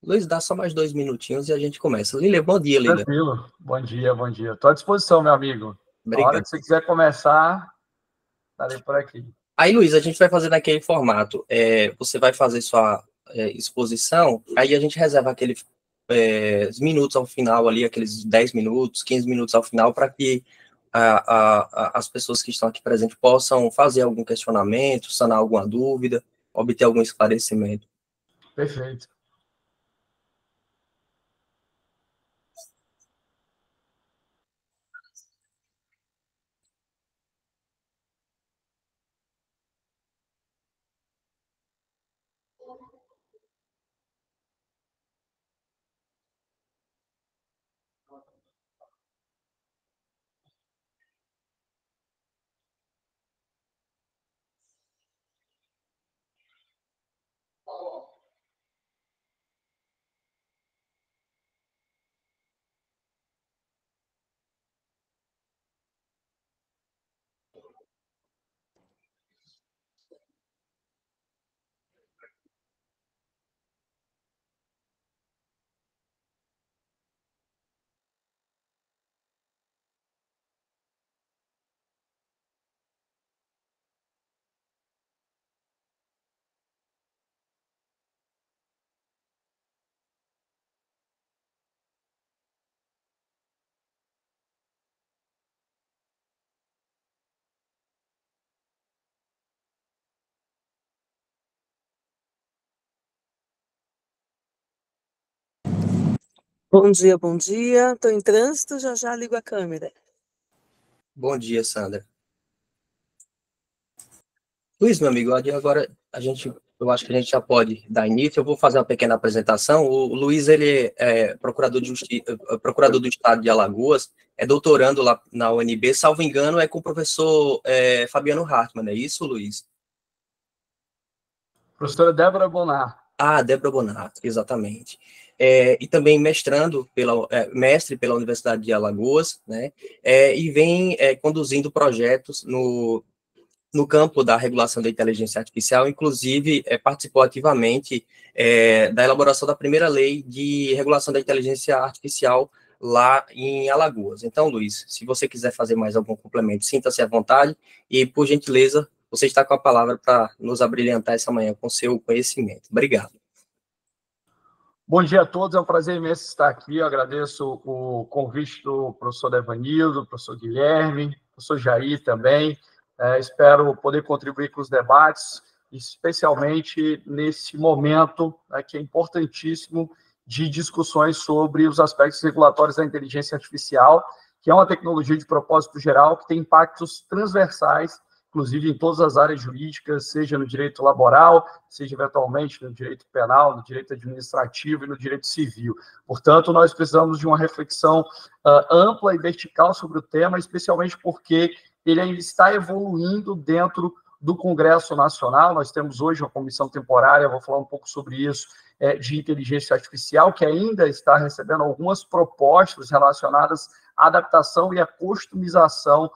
Luiz, dá só mais 2 minutinhos e a gente começa. Lília, bom dia, Lília. Tranquilo. Bom dia, bom dia. Estou à disposição, meu amigo. Na hora Obrigado. que você quiser começar, estarei por aqui. Aí, Luiz, a gente vai fazer naquele formato. Você vai fazer sua exposição, aí a gente reserva aqueles minutos ao final ali, aqueles 10 minutos, 15 minutos ao final, para que as pessoas que estão aqui presentes possam fazer algum questionamento, sanar alguma dúvida, obter algum esclarecimento. Perfeito. Bom dia, bom dia. Estou em trânsito, já ligo a câmera. Bom dia, Sandra. Luiz, meu amigo, agora eu acho que a gente já pode dar início. Eu vou fazer uma pequena apresentação. O Luiz, ele é procurador do Estado de Alagoas, é doutorando lá na UNB, salvo engano, é com o professor Fabiano Hartmann, é isso, Luiz? Professora Débora Bonar. Débora Bonar, exatamente. E também mestre pela Universidade de Alagoas, né? E vem conduzindo projetos no campo da regulação da inteligência artificial, inclusive participou ativamente da elaboração da primeira lei de regulação da inteligência artificial lá em Alagoas. Então, Luiz, se você quiser fazer mais algum complemento, sinta-se à vontade e, por gentileza, você está com a palavra para nos abrilhantar essa manhã com seu conhecimento. Obrigado. Bom dia a todos, é um prazer imenso estar aqui. Eu agradeço o convite do professor Devanildo, do professor Guilherme, do professor Jair também. Espero poder contribuir com os debates, especialmente nesse momento que é importantíssimo de discussões sobre os aspectos regulatórios da inteligência artificial, que é uma tecnologia de propósito geral que tem impactos transversais, inclusive em todas as áreas jurídicas, seja no direito laboral, seja eventualmente no direito penal, no direito administrativo e no direito civil. Portanto, nós precisamos de uma reflexão ampla e vertical sobre o tema, especialmente porque ele ainda está evoluindo dentro do Congresso Nacional. Nós temos hoje uma comissão temporária, vou falar um pouco sobre isso, de inteligência artificial, que ainda está recebendo algumas propostas relacionadas à adaptação e à customização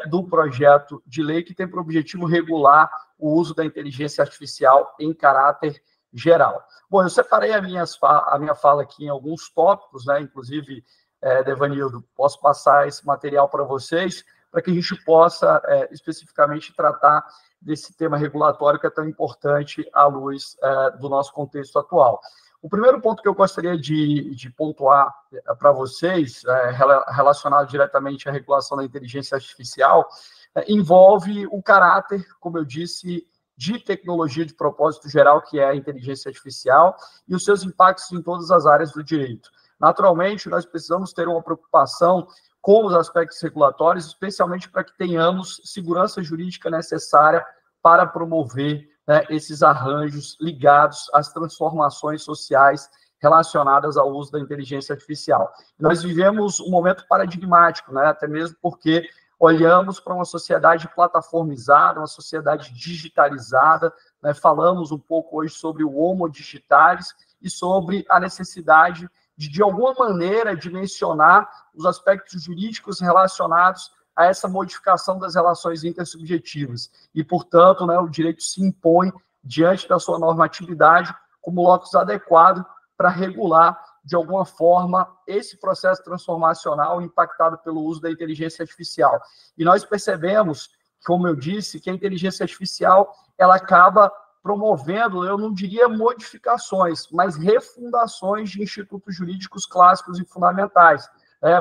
do projeto de lei, que tem por objetivo regular o uso da inteligência artificial em caráter geral. Bom, eu separei a minha fala aqui em alguns tópicos, né? Inclusive, Devanildo, posso passar esse material para vocês, para que a gente possa especificamente tratar desse tema regulatório que é tão importante à luz do nosso contexto atual. O primeiro ponto que eu gostaria de pontuar para vocês, relacionado diretamente à regulação da inteligência artificial, envolve o caráter, como eu disse, de tecnologia de propósito geral, que é a inteligência artificial, e os seus impactos em todas as áreas do direito. Naturalmente, nós precisamos ter uma preocupação com os aspectos regulatórios, especialmente para que tenhamos segurança jurídica necessária para promover esses arranjos ligados às transformações sociais relacionadas ao uso da inteligência artificial. Nós vivemos um momento paradigmático, até mesmo porque olhamos para uma sociedade plataformizada, uma sociedade digitalizada, falamos um pouco hoje sobre o Homo Digitalis e sobre a necessidade de alguma maneira, dimensionar os aspectos jurídicos relacionados a essa modificação das relações intersubjetivas. E, portanto, o direito se impõe, diante da sua normatividade, como locus adequado para regular, de alguma forma, esse processo transformacional impactado pelo uso da inteligência artificial. E nós percebemos, como eu disse, que a inteligência artificial ela acaba promovendo, eu não diria modificações, mas refundações de institutos jurídicos clássicos e fundamentais.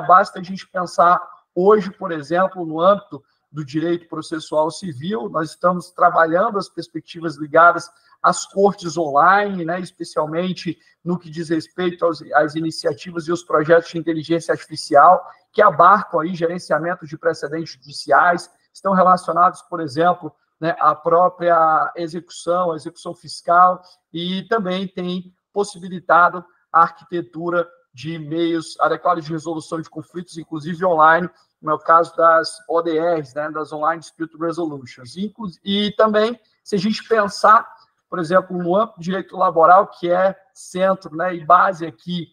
Basta a gente pensar hoje, por exemplo, no âmbito do direito processual civil, nós estamos trabalhando as perspectivas ligadas às cortes online, né, especialmente no que diz respeito às iniciativas e os projetos de inteligência artificial, que abarcam aí gerenciamento de precedentes judiciais, estão relacionados, por exemplo, né, à própria execução, a execução fiscal, e também tem possibilitado a arquitetura de meios adequados de resolução de conflitos, inclusive online, no caso das ODRs, né, das Online Dispute Resolutions. E também, se a gente pensar, por exemplo, no âmbito do direito laboral, que é centro, né, e base aqui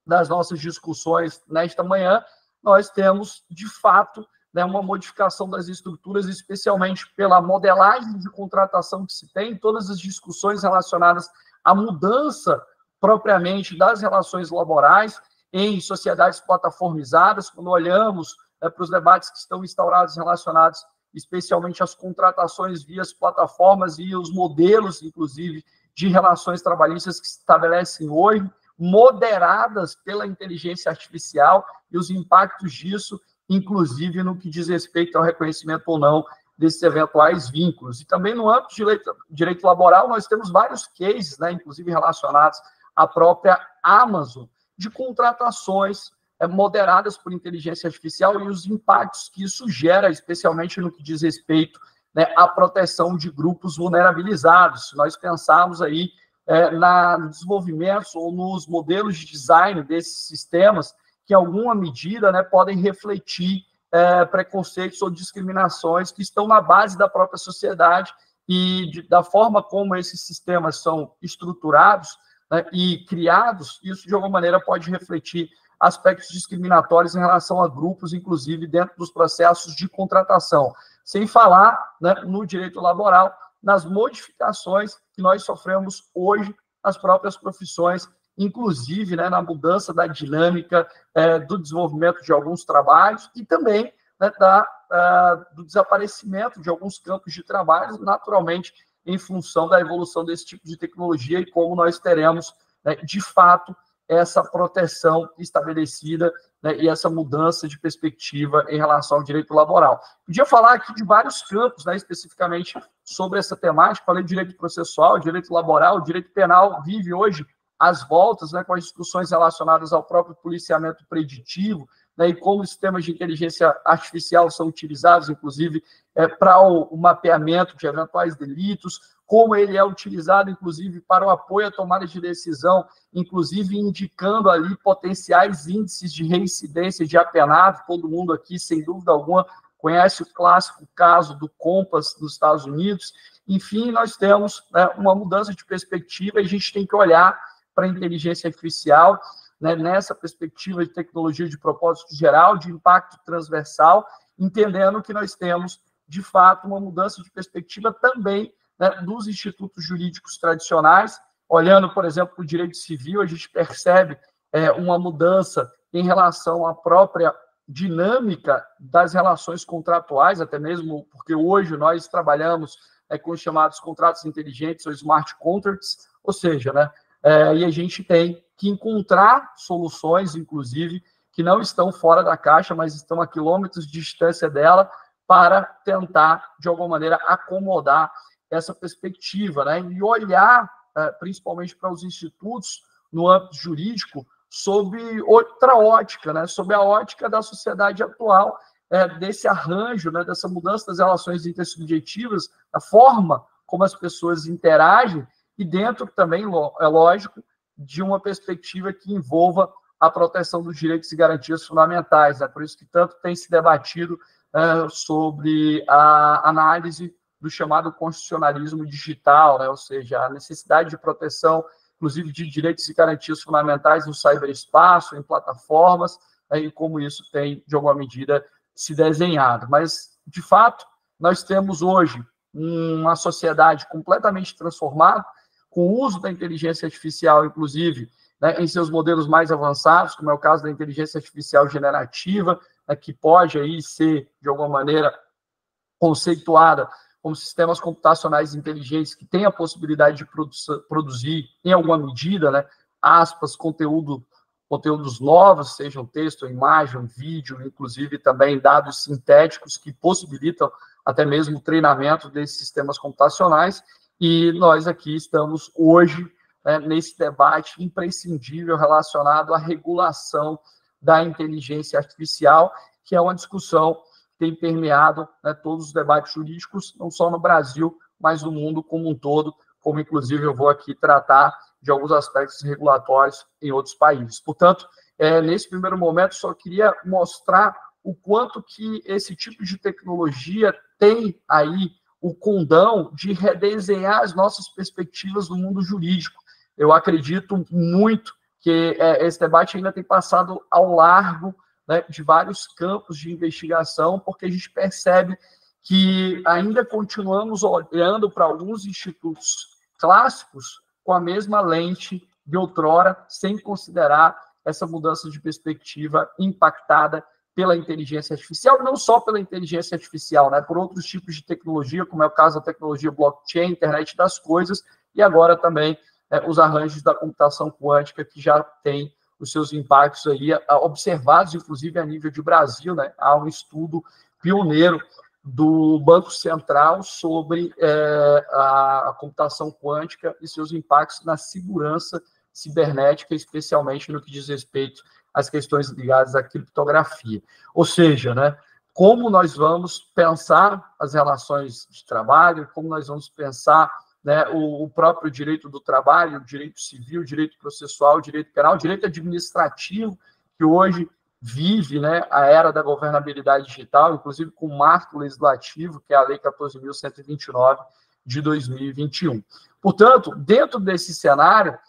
das nossas discussões nesta manhã, nós temos, de fato, né, uma modificação das estruturas, especialmente pela modelagem de contratação que se tem, todas as discussões relacionadas à mudança propriamente das relações laborais em sociedades plataformizadas, quando olhamos para os debates que estão instaurados relacionados especialmente às contratações via as plataformas e os modelos, inclusive, de relações trabalhistas que se estabelecem hoje, moderadas pela inteligência artificial e os impactos disso, inclusive no que diz respeito ao reconhecimento ou não desses eventuais vínculos. E também no âmbito de direito laboral, nós temos vários cases, né, inclusive relacionados à própria Amazon, de contratações moderadas por inteligência artificial e os impactos que isso gera, especialmente no que diz respeito, né, à proteção de grupos vulnerabilizados. Se nós pensarmos aí no desenvolvimento ou nos modelos de design desses sistemas, que em alguma medida, né, podem refletir preconceitos ou discriminações que estão na base da própria sociedade e da forma como esses sistemas são estruturados, né, e criados, isso de alguma maneira pode refletir aspectos discriminatórios em relação a grupos, inclusive dentro dos processos de contratação. Sem falar, né, no direito laboral, nas modificações que nós sofremos hoje nas próprias profissões, inclusive, né, na mudança da dinâmica do desenvolvimento de alguns trabalhos e também, né, do desaparecimento de alguns campos de trabalho, naturalmente, em função da evolução desse tipo de tecnologia e como nós teremos, né, de fato, essa proteção estabelecida, né, e essa mudança de perspectiva em relação ao direito laboral. Podia falar aqui de vários campos, né, especificamente sobre essa temática, falei de direito processual, direito laboral, direito penal vive hoje as voltas, né, com as discussões relacionadas ao próprio policiamento preditivo, né, e como os sistemas de inteligência artificial são utilizados, inclusive, para o mapeamento de eventuais delitos, como ele é utilizado, inclusive, para o apoio à tomada de decisão, inclusive indicando ali potenciais índices de reincidência de apenado. Todo mundo aqui, sem dúvida alguma, conhece o clássico caso do Compass dos Estados Unidos. Enfim, nós temos, né, uma mudança de perspectiva e a gente tem que olhar para a inteligência artificial, né, nessa perspectiva de tecnologia de propósito geral, de impacto transversal, entendendo que nós temos, de fato, uma mudança de perspectiva também, né, dos institutos jurídicos tradicionais. Olhando, por exemplo, para o direito civil, a gente percebe uma mudança em relação à própria dinâmica das relações contratuais, até mesmo porque hoje nós trabalhamos com os chamados contratos inteligentes ou smart contracts, ou seja, né, e a gente tem que encontrar soluções, inclusive, que não estão fora da caixa, mas estão a quilômetros de distância dela, para tentar, de alguma maneira, acomodar essa perspectiva, né? E olhar, principalmente para os institutos no âmbito jurídico, sob outra ótica, né? Sob a ótica da sociedade atual, desse arranjo, né? Dessa mudança das relações intersubjetivas, da forma como as pessoas interagem, e dentro também, é lógico, de uma perspectiva que envolva a proteção dos direitos e garantias fundamentais, né? Por isso que tanto tem se debatido sobre a análise do chamado constitucionalismo digital, né? Ou seja, a necessidade de proteção, inclusive, de direitos e garantias fundamentais no ciberespaço, em plataformas, e como isso tem, de alguma medida, se desenhado. Mas, de fato, nós temos hoje uma sociedade completamente transformada, com o uso da inteligência artificial, inclusive, né, em seus modelos mais avançados, como é o caso da inteligência artificial generativa, né, que pode aí ser, de alguma maneira, conceituada como sistemas computacionais inteligentes que têm a possibilidade de produzir, em alguma medida, né, aspas, conteúdos novos, sejam texto, imagem, vídeo, inclusive também dados sintéticos que possibilitam até mesmo o treinamento desses sistemas computacionais. E nós aqui estamos hoje, né, nesse debate imprescindível relacionado à regulação da inteligência artificial, que é uma discussão que tem permeado, né, todos os debates jurídicos, não só no Brasil, mas no mundo como um todo, como inclusive eu vou aqui tratar de alguns aspectos regulatórios em outros países. Portanto, nesse primeiro momento, só queria mostrar o quanto que esse tipo de tecnologia tem aí o condão de redesenhar as nossas perspectivas no mundo jurídico. Eu acredito muito que esse debate ainda tem passado ao largo, né, de vários campos de investigação, porque a gente percebe que ainda continuamos olhando para alguns institutos clássicos com a mesma lente de outrora, sem considerar essa mudança de perspectiva impactada pela inteligência artificial, não só pela inteligência artificial, né, por outros tipos de tecnologia, como é o caso da tecnologia blockchain, internet das coisas, e agora também os arranjos da computação quântica, que já tem os seus impactos aí observados, inclusive a nível de Brasil, né, há um estudo pioneiro do Banco Central sobre a computação quântica e seus impactos na segurança cibernética, especialmente no que diz respeito às questões ligadas à criptografia. Ou seja, né, como nós vamos pensar as relações de trabalho, como nós vamos pensar, né, o próprio direito do trabalho, o direito civil, o direito processual, o direito penal, o direito administrativo, que hoje vive, né, a era da governabilidade digital, inclusive com o marco legislativo, que é a Lei 14.129 de 2021. Portanto, dentro desse cenário,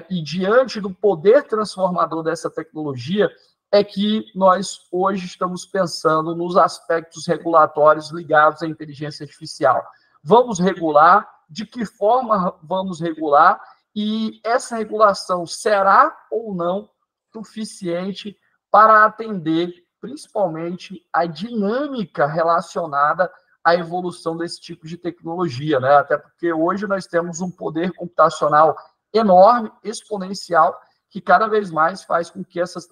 e diante do poder transformador dessa tecnologia, é que nós hoje estamos pensando nos aspectos regulatórios ligados à inteligência artificial. Vamos regular? De que forma vamos regular? E essa regulação será ou não suficiente para atender, principalmente, a dinâmica relacionada à evolução desse tipo de tecnologia, né? Até porque hoje nós temos um poder computacional enorme, exponencial, que cada vez mais faz com que essas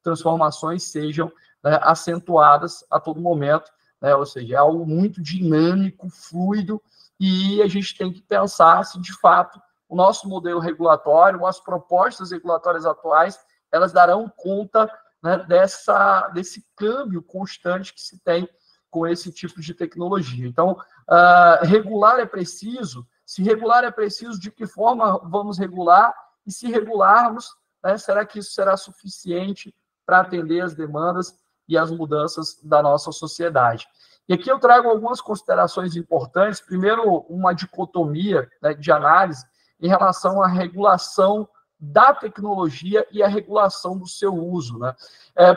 transformações sejam, né, acentuadas a todo momento, né? Ou seja, é algo muito dinâmico, fluido, e a gente tem que pensar se, de fato, o nosso modelo regulatório, as propostas regulatórias atuais, elas darão conta, né, desse câmbio constante que se tem com esse tipo de tecnologia. Então, regular é preciso. Se regular é preciso, de que forma vamos regular? E se regularmos, né, será que isso será suficiente para atender as demandas e as mudanças da nossa sociedade? E aqui eu trago algumas considerações importantes. Primeiro, uma dicotomia, né, de análise em relação à regulação da tecnologia e a regulação do seu uso, né?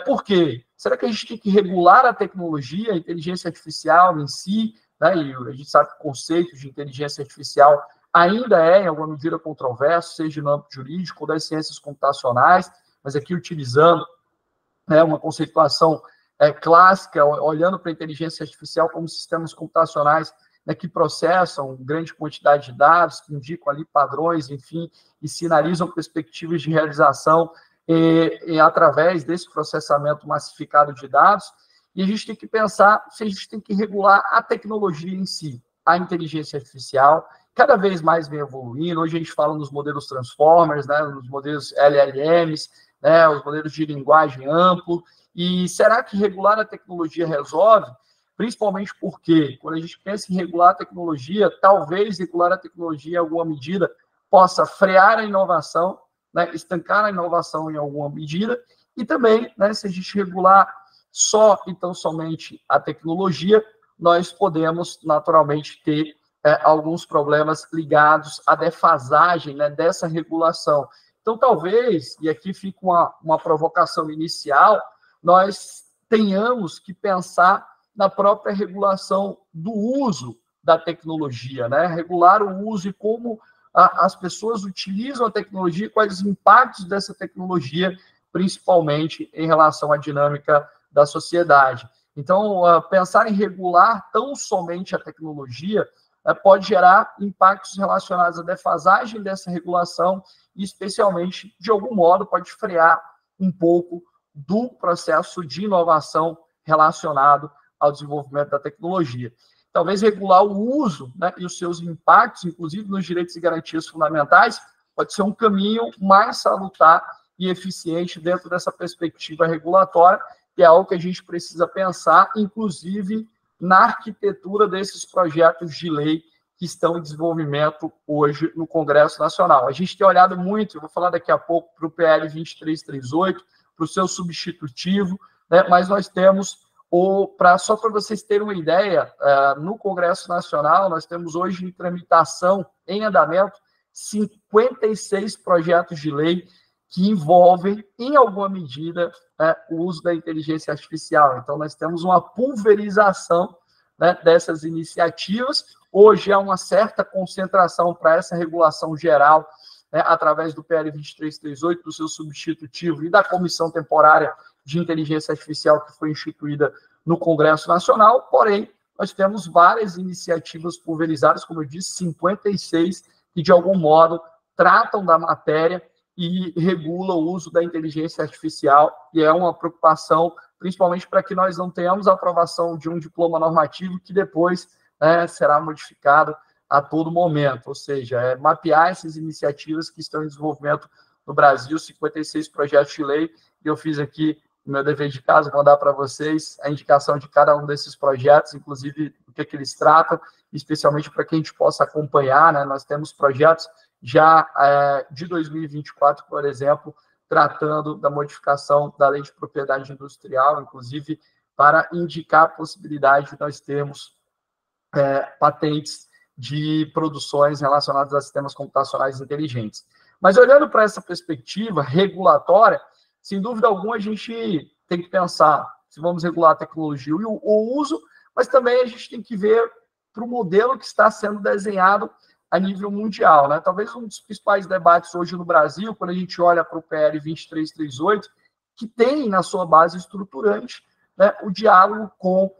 Por quê? Será que a gente tem que regular a tecnologia, a inteligência artificial em si, né? E a gente sabe que o conceito de inteligência artificial ainda é, em alguma medida, controverso, seja no âmbito jurídico ou das ciências computacionais, mas aqui utilizando, né, uma conceituação clássica, olhando para a inteligência artificial como sistemas computacionais, né, que processam grande quantidade de dados, que indicam ali padrões, enfim, e sinalizam perspectivas de realização através desse processamento massificado de dados. E a gente tem que pensar se a gente tem que regular a tecnologia em si, a inteligência artificial, cada vez mais vem evoluindo. Hoje a gente fala nos modelos Transformers, né, nos modelos LLMs, né, os modelos de linguagem amplo. E será que regular a tecnologia resolve? Principalmente porque, quando a gente pensa em regular a tecnologia, talvez regular a tecnologia em alguma medida possa frear a inovação, né, estancar a inovação em alguma medida, e também, né, se a gente regular só e tão somente a tecnologia, nós podemos naturalmente ter alguns problemas ligados à defasagem, né, dessa regulação. Então, talvez, e aqui fica uma provocação inicial, nós tenhamos que pensar na própria regulação do uso da tecnologia, né? Regular o uso e como as pessoas utilizam a tecnologia e quais os impactos dessa tecnologia, principalmente em relação à dinâmica da sociedade. Então, pensar em regular tão somente a tecnologia pode gerar impactos relacionados à defasagem dessa regulação e, especialmente, de algum modo, pode frear um pouco do processo de inovação relacionado ao desenvolvimento da tecnologia. Talvez regular o uso, né, e os seus impactos, inclusive nos direitos e garantias fundamentais, pode ser um caminho mais salutar e eficiente dentro dessa perspectiva regulatória, que é algo que a gente precisa pensar, inclusive na arquitetura desses projetos de lei que estão em desenvolvimento hoje no Congresso Nacional. A gente tem olhado muito, eu vou falar daqui a pouco, para o PL 2338, para o seu substitutivo, né, mas nós temos, só para vocês terem uma ideia, no Congresso Nacional, nós temos hoje em tramitação, em andamento, 56 projetos de lei que envolvem, em alguma medida, o uso da inteligência artificial. Então, nós temos uma pulverização, né, dessas iniciativas. Hoje há uma certa concentração para essa regulação geral, né, através do PL 2338, do seu substitutivo e da Comissão Temporária de Inteligência Artificial que foi instituída no Congresso Nacional. Porém, nós temos várias iniciativas pulverizadas, como eu disse, 56, que, de algum modo, tratam da matéria e regula o uso da inteligência artificial, e é uma preocupação, principalmente para que nós não tenhamos a aprovação de um diploma normativo que depois, né, será modificado a todo momento, ou seja, mapear essas iniciativas que estão em desenvolvimento no Brasil, 56 projetos de lei, e eu fiz aqui o meu dever de casa, vou mandar para vocês a indicação de cada um desses projetos, inclusive o que eles tratam, especialmente para que a gente possa acompanhar, né? Nós temos projetos já de 2024, por exemplo, tratando da modificação da lei de propriedade industrial, inclusive para indicar a possibilidade de nós termos patentes de produções relacionadas a sistemas computacionais inteligentes. Mas olhando para essa perspectiva regulatória, sem dúvida alguma a gente tem que pensar se vamos regular a tecnologia e o uso, mas também a gente tem que ver para o modelo que está sendo desenhado a nível mundial, né? Talvez um dos principais debates hoje no Brasil, quando a gente olha para o PL 2338, que tem na sua base estruturante, né, o diálogo com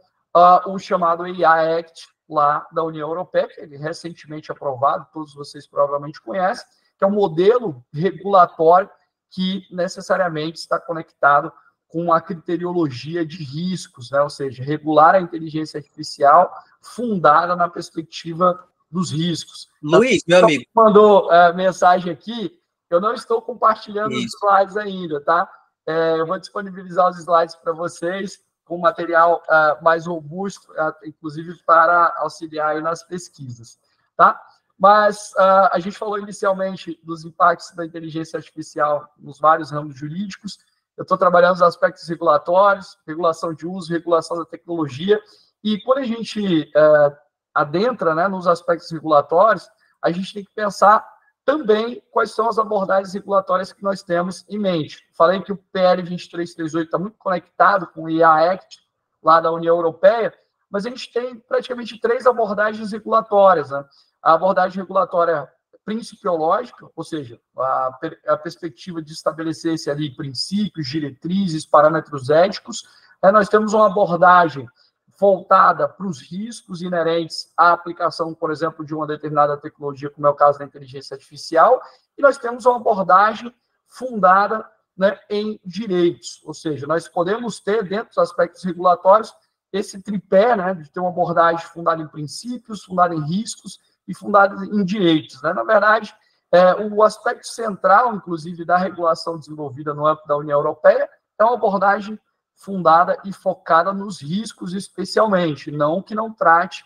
o chamado AI Act lá da União Europeia, que ele recentemente aprovado, todos vocês provavelmente conhecem, que é um modelo regulatório que necessariamente está conectado com a criteriologia de riscos, né? Ou seja, regular a inteligência artificial fundada na perspectiva dos riscos. Luiz, meu amigo. Mandou mensagem aqui, eu não estou compartilhando os slides ainda, tá? Eu vou disponibilizar os slides para vocês, com material mais robusto, inclusive para auxiliar aí nas pesquisas, tá? Mas a gente falou inicialmente dos impactos da inteligência artificial nos vários ramos jurídicos. Eu estou trabalhando os aspectos regulatórios, regulação de uso, regulação da tecnologia, e quando a gente adentra, né, nos aspectos regulatórios, a gente tem que pensar também quais são as abordagens regulatórias que nós temos em mente. Falei que o PL 2338 está muito conectado com o IA Act, lá da União Europeia, mas a gente tem praticamente 3 abordagens regulatórias, né? A abordagem regulatória principiológica, ou seja, a perspectiva de estabelecer-se ali princípios, diretrizes, parâmetros éticos. Nós temos uma abordagem voltada para os riscos inerentes à aplicação, por exemplo, de uma determinada tecnologia, como é o caso da inteligência artificial, e nós temos uma abordagem fundada, né, em direitos, ou seja, nós podemos ter, dentro dos aspectos regulatórios, esse tripé, né, de ter uma abordagem fundada em princípios, fundada em riscos e fundada em direitos, né? Na verdade, o aspecto central, inclusive, da regulação desenvolvida no âmbito da União Europeia é uma abordagem fundada e focada nos riscos especialmente, não que não trate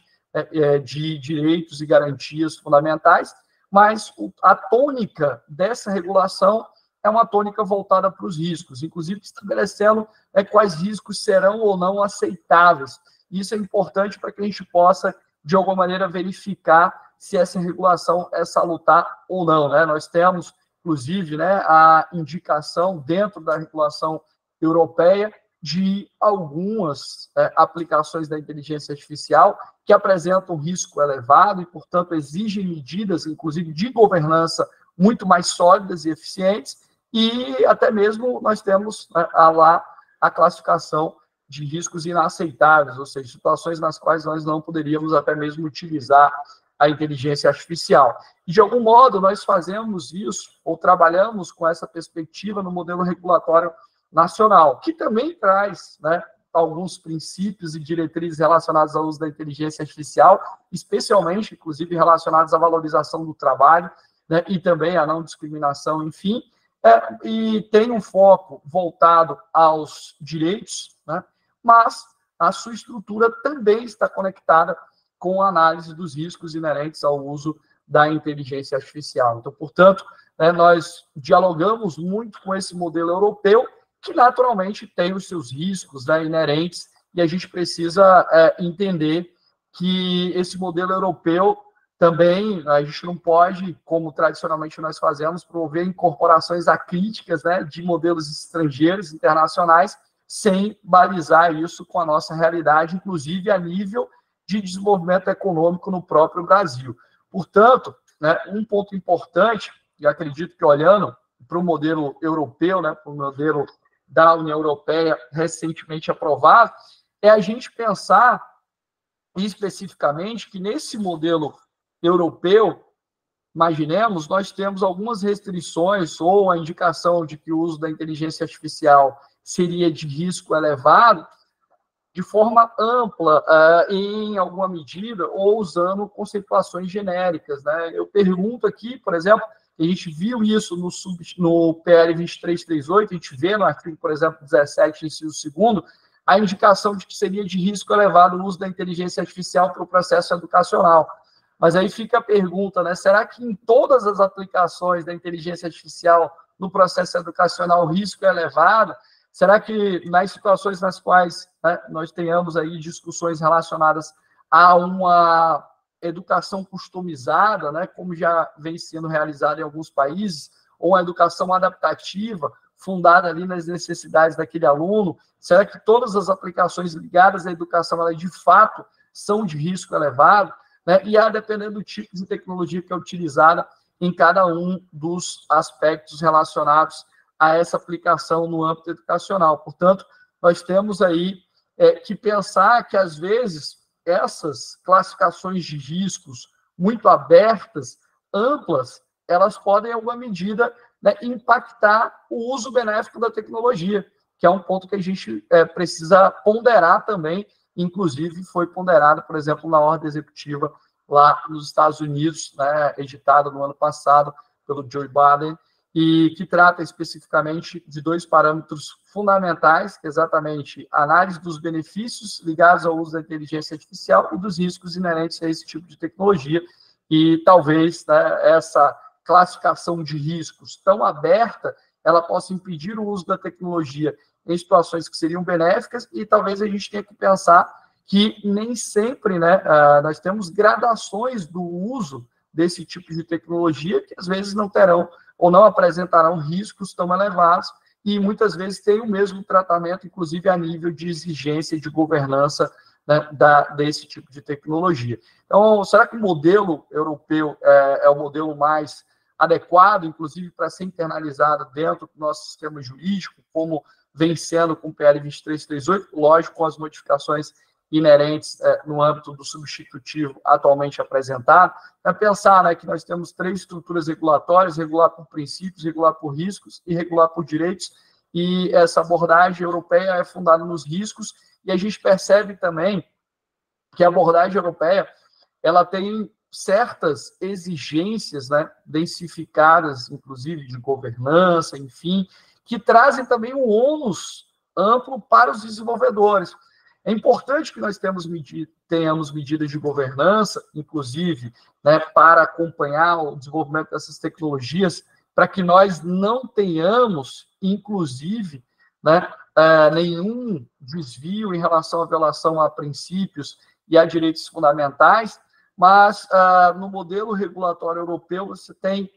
de direitos e garantias fundamentais, mas a tônica dessa regulação é uma tônica voltada para os riscos, inclusive estabelecendo quais riscos serão ou não aceitáveis. Isso é importante para que a gente possa, de alguma maneira, verificar se essa regulação é salutar ou não, né? Nós temos, inclusive, né, a indicação dentro da regulação europeia de algumas aplicações da inteligência artificial que apresentam risco elevado e, portanto, exigem medidas, inclusive, de governança muito mais sólidas e eficientes, e até mesmo nós temos lá a classificação de riscos inaceitáveis, ou seja, situações nas quais nós não poderíamos até mesmo utilizar a inteligência artificial. E, de algum modo, nós fazemos isso, ou trabalhamos com essa perspectiva no modelo regulatório nacional, que também traz, né, alguns princípios e diretrizes relacionados ao uso da inteligência artificial, especialmente, inclusive, relacionados à valorização do trabalho, né, e também à não discriminação, enfim, e tem um foco voltado aos direitos, né, mas a sua estrutura também está conectada com a análise dos riscos inerentes ao uso da inteligência artificial. Então, portanto, nós dialogamos muito com esse modelo europeu, que naturalmente tem os seus riscos, né, inerentes, e a gente precisa entender que esse modelo europeu também, a gente não pode, como tradicionalmente nós fazemos, promover incorporações acríticas, né, de modelos estrangeiros, internacionais, sem balizar isso com a nossa realidade, inclusive a nível de desenvolvimento econômico no próprio Brasil. Portanto, né, um ponto importante, e acredito que olhando para o modelo europeu, né, para o modelo da União Europeia recentemente aprovado, é a gente pensar especificamente que nesse modelo europeu, imaginemos, nós temos algumas restrições ou a indicação de que o uso da inteligência artificial seria de risco elevado, de forma ampla, em alguma medida, ou usando conceituações genéricas, né? Eu pergunto aqui, por exemplo, a gente viu isso no PL 2338, a gente vê no artigo, por exemplo, 17, inciso 2º, a indicação de que seria de risco elevado o uso da inteligência artificial para o processo educacional. Mas aí fica a pergunta, né? Será que em todas as aplicações da inteligência artificial no processo educacional o risco é elevado? Será que nas situações nas quais, né, nós tenhamos aí discussões relacionadas a uma educação customizada, né, como já vem sendo realizada em alguns países, ou uma educação adaptativa, fundada ali nas necessidades daquele aluno, será que todas as aplicações ligadas à educação, elas, de fato, são de risco elevado? Né? E a dependendo do tipo de tecnologia que é utilizada em cada um dos aspectos relacionados a essa aplicação no âmbito educacional. Portanto, nós temos aí que pensar que, às vezes, essas classificações de riscos muito abertas, amplas, elas podem, em alguma medida, né, impactar o uso benéfico da tecnologia, que é um ponto que a gente precisa ponderar também, inclusive foi ponderado, por exemplo, na ordem executiva lá nos Estados Unidos, né, editada no ano passado pelo Joe Biden, e que trata especificamente de dois parâmetros fundamentais, que é exatamente a análise dos benefícios ligados ao uso da inteligência artificial e dos riscos inerentes a esse tipo de tecnologia. E talvez, né, essa classificação de riscos tão aberta, ela possa impedir o uso da tecnologia em situações que seriam benéficas, e talvez a gente tenha que pensar que nem sempre, né, nós temos gradações do uso desse tipo de tecnologia que às vezes não terão ou não apresentarão riscos tão elevados e muitas vezes tem o mesmo tratamento, inclusive a nível de exigência e de governança, né, desse tipo de tecnologia. Então, será que o modelo europeu é o modelo mais adequado, inclusive para ser internalizado dentro do nosso sistema jurídico, como vem sendo com o PL 2338, lógico, com as modificações inerentes no âmbito do substitutivo atualmente apresentado, é pensar, né, que nós temos três estruturas regulatórias: regular por princípios, regular por riscos e regular por direitos, e essa abordagem europeia é fundada nos riscos, e a gente percebe também que a abordagem europeia ela tem certas exigências, né, densificadas, inclusive de governança, enfim, que trazem também um ônus amplo para os desenvolvedores. É importante que nós tenhamos medidas de governança, inclusive, né, para acompanhar o desenvolvimento dessas tecnologias, para que nós não tenhamos, inclusive, né, nenhum desvio em relação à violação a princípios e a direitos fundamentais, mas no modelo regulatório europeu você tem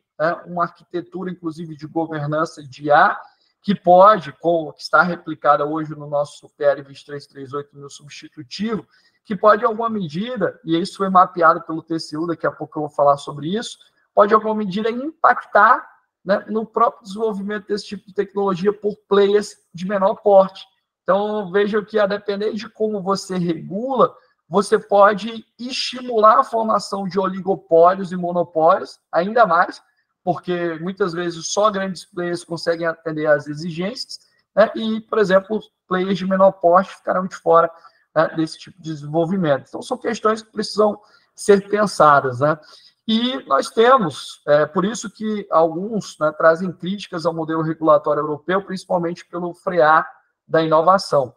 uma arquitetura, inclusive, de governança de IA, que pode, que está replicada hoje no nosso PL 2338 no substitutivo, que pode, em alguma medida, e isso foi mapeado pelo TCU, daqui a pouco eu vou falar sobre isso, pode, em alguma medida, impactar, né, no próprio desenvolvimento desse tipo de tecnologia por players de menor porte. Então, vejam que, a depender de como você regula, você pode estimular a formação de oligopólios e monopólios, ainda mais, porque muitas vezes só grandes players conseguem atender às exigências, né, e, por exemplo, players de menor porte ficarão de fora, né, desse tipo de desenvolvimento. Então, são questões que precisam ser pensadas, né? E nós temos, por isso que alguns, né, trazem críticas ao modelo regulatório europeu, principalmente pelo frear da inovação.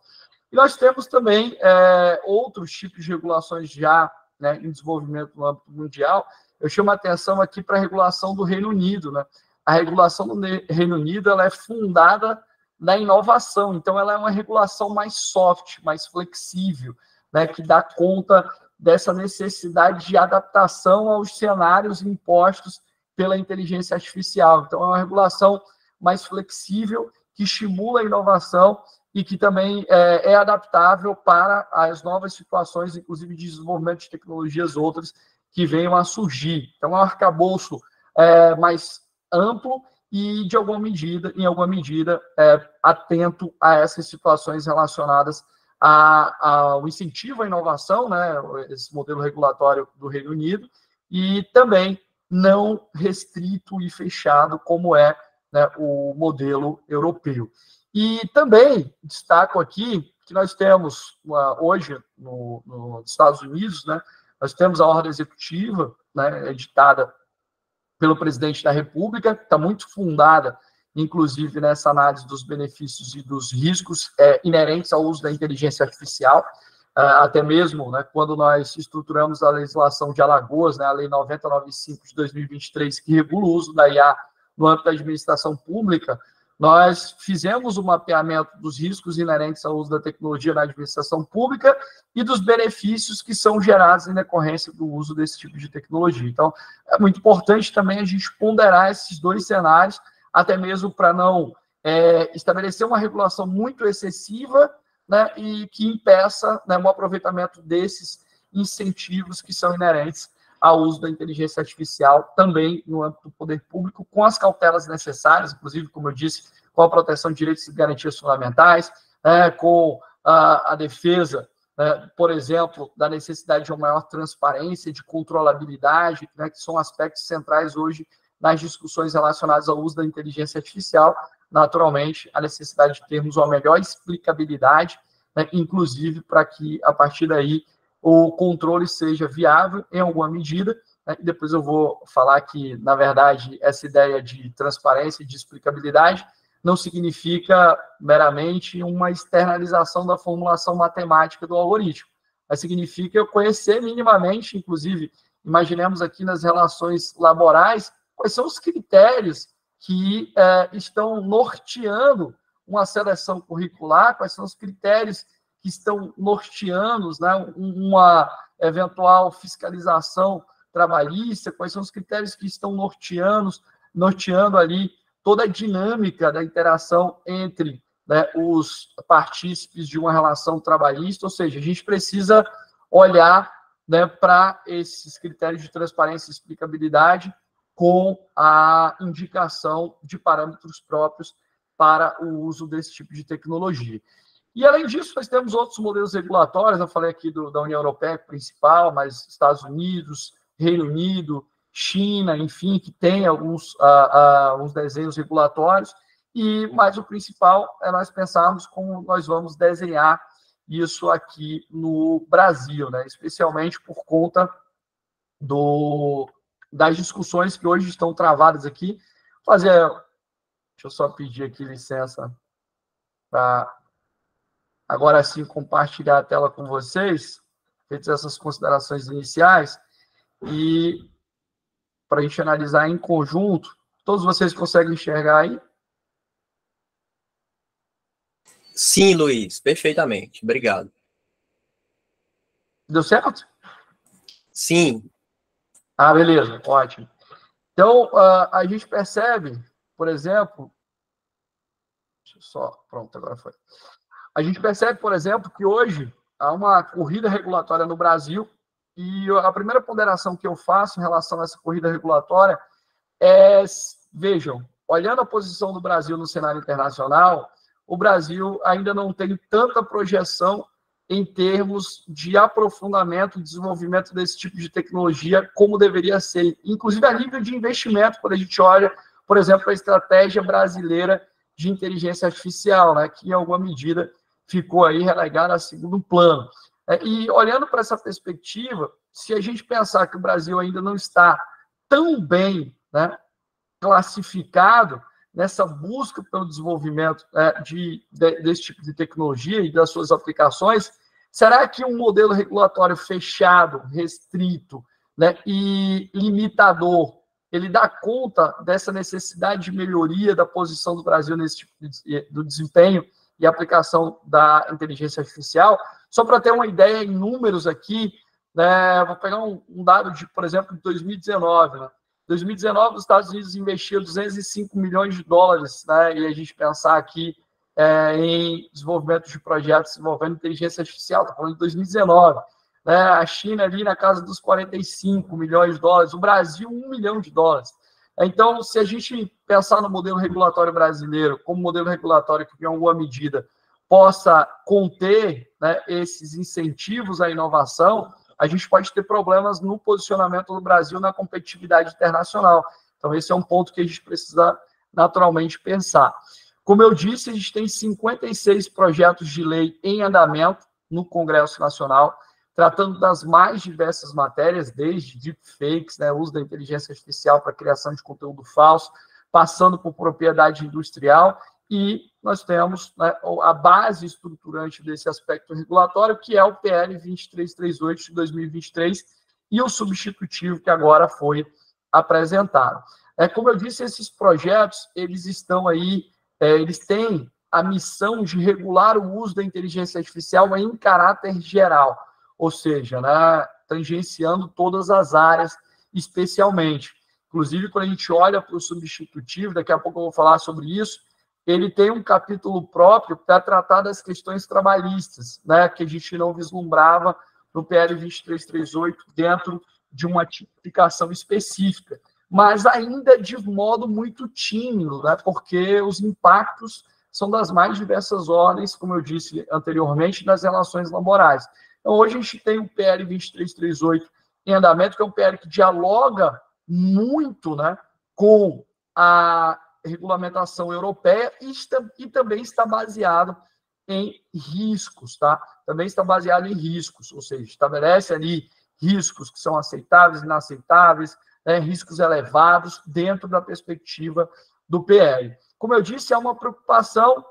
E nós temos também outros tipos de regulações já, né, em desenvolvimento no âmbito mundial. Eu chamo a atenção aqui para a regulação do Reino Unido, né? A regulação do Reino Unido, ela é fundada na inovação, então ela é uma regulação mais soft, mais flexível, né, que dá conta dessa necessidade de adaptação aos cenários impostos pela inteligência artificial. Então, é uma regulação mais flexível, que estimula a inovação e que também é adaptável para as novas situações, inclusive de desenvolvimento de tecnologias outras que venham a surgir. Então, é um arcabouço mais amplo e, em alguma medida, atento a essas situações relacionadas ao incentivo à inovação, né, esse modelo regulatório do Reino Unido, e também não restrito e fechado, como é, né, o modelo europeu. E também destaco aqui que nós temos, hoje, nos Estados Unidos, né, nós temos a ordem executiva, né, editada pelo presidente da República, que está muito fundada, inclusive, nessa análise dos benefícios e dos riscos inerentes ao uso da inteligência artificial, até mesmo, né, quando nós estruturamos a legislação de Alagoas, né, a Lei 9095 de 2023, que regula o uso da IA no âmbito da administração pública, nós fizemos o mapeamento dos riscos inerentes ao uso da tecnologia na administração pública e dos benefícios que são gerados em decorrência do uso desse tipo de tecnologia. Então, é muito importante também a gente ponderar esses dois cenários, até mesmo para não estabelecer uma regulação muito excessiva, né, e que impeça, né, o aproveitamento desses incentivos que são inerentes ao uso da inteligência artificial também no âmbito do poder público, com as cautelas necessárias, inclusive, como eu disse, com a proteção de direitos e garantias fundamentais, com a defesa, por exemplo, da necessidade de uma maior transparência, de controlabilidade, né, que são aspectos centrais hoje nas discussões relacionadas ao uso da inteligência artificial, naturalmente, a necessidade de termos uma melhor explicabilidade, né, inclusive para que, a partir daí, o controle seja viável em alguma medida, né, e depois eu vou falar que, na verdade, essa ideia de transparência e de explicabilidade não significa meramente uma externalização da formulação matemática do algoritmo, mas significa eu conhecer minimamente, inclusive, imaginemos aqui nas relações laborais, quais são os critérios que estão norteando uma seleção curricular, quais são os critérios que estão norteando, né, uma eventual fiscalização trabalhista, quais são os critérios que estão norteando ali toda a dinâmica da interação entre, né, os partícipes de uma relação trabalhista, ou seja, a gente precisa olhar, né, para esses critérios de transparência e explicabilidade com a indicação de parâmetros próprios para o uso desse tipo de tecnologia. E, além disso, nós temos outros modelos regulatórios, eu falei aqui da União Europeia principal, mas Estados Unidos, Reino Unido, China, enfim, que tem alguns desenhos regulatórios, mas o principal é nós pensarmos como nós vamos desenhar isso aqui no Brasil, né? Especialmente por conta das discussões que hoje estão travadas aqui. Deixa eu só pedir aqui licença para agora sim compartilhar a tela com vocês, feitas essas considerações iniciais, e para a gente analisar em conjunto. Todos vocês conseguem enxergar aí? Sim, Luiz, perfeitamente. Obrigado. Deu certo? Sim. Ah, beleza, ótimo. Então, a gente percebe, por exemplo, Deixa eu só... Pronto, agora foi. A gente percebe, por exemplo, que hoje há uma corrida regulatória no Brasil e a primeira ponderação que eu faço em relação a essa corrida regulatória é, vejam, olhando a posição do Brasil no cenário internacional, o Brasil ainda não tem tanta projeção em termos de aprofundamento e desenvolvimento desse tipo de tecnologia como deveria ser, inclusive a nível de investimento, quando a gente olha, por exemplo, a estratégia brasileira de inteligência artificial, né, que em alguma medida ficou aí relegada a segundo plano. E olhando para essa perspectiva, se a gente pensar que o Brasil ainda não está tão bem, né, classificado nessa busca pelo desenvolvimento desse tipo de tecnologia e das suas aplicações, será que um modelo regulatório fechado, restrito, né, e limitador, ele dá conta dessa necessidade de melhoria da posição do Brasil nesse tipo do desempenho e aplicação da inteligência artificial? Só para ter uma ideia em números aqui, né, vou pegar um dado de, por exemplo, de 2019, né? 2019, os Estados Unidos investiram 205 milhões de dólares, né? E a gente pensar aqui em desenvolvimento de projetos envolvendo inteligência artificial, está falando de 2019. Né? A China ali na casa dos 45 milhões de dólares, o Brasil, 1 milhão de dólares. Então, se a gente pensar no modelo regulatório brasileiro como modelo regulatório que, em alguma medida, possa conter, né, esses incentivos à inovação, a gente pode ter problemas no posicionamento do Brasil na competitividade internacional. Então, esse é um ponto que a gente precisa naturalmente pensar. Como eu disse, a gente tem 56 projetos de lei em andamento no Congresso Nacional, tratando das mais diversas matérias, desde deepfakes, né, uso da inteligência artificial para criação de conteúdo falso, passando por propriedade industrial, e nós temos, né, a base estruturante desse aspecto regulatório, que é o PL 2338 de 2023 e o substitutivo que agora foi apresentado. Como eu disse, esses projetos, eles estão aí, eles têm a missão de regular o uso da inteligência artificial em caráter geral, ou seja, né, tangenciando todas as áreas, especialmente. Inclusive, quando a gente olha para o substitutivo, daqui a pouco eu vou falar sobre isso, ele tem um capítulo próprio para tratar das questões trabalhistas, né, que a gente não vislumbrava no PL 2338 dentro de uma tipificação específica, mas ainda de modo muito tímido, né, porque os impactos são das mais diversas ordens, como eu disse anteriormente, nas relações laborais. Então, hoje a gente tem o PL 2338 em andamento, que é um PL que dialoga muito, né, com a regulamentação europeia e também está baseado em riscos, tá? Também está baseado em riscos, ou seja, estabelece ali riscos que são aceitáveis, inaceitáveis, né, riscos elevados dentro da perspectiva do PL. Como eu disse, há uma preocupação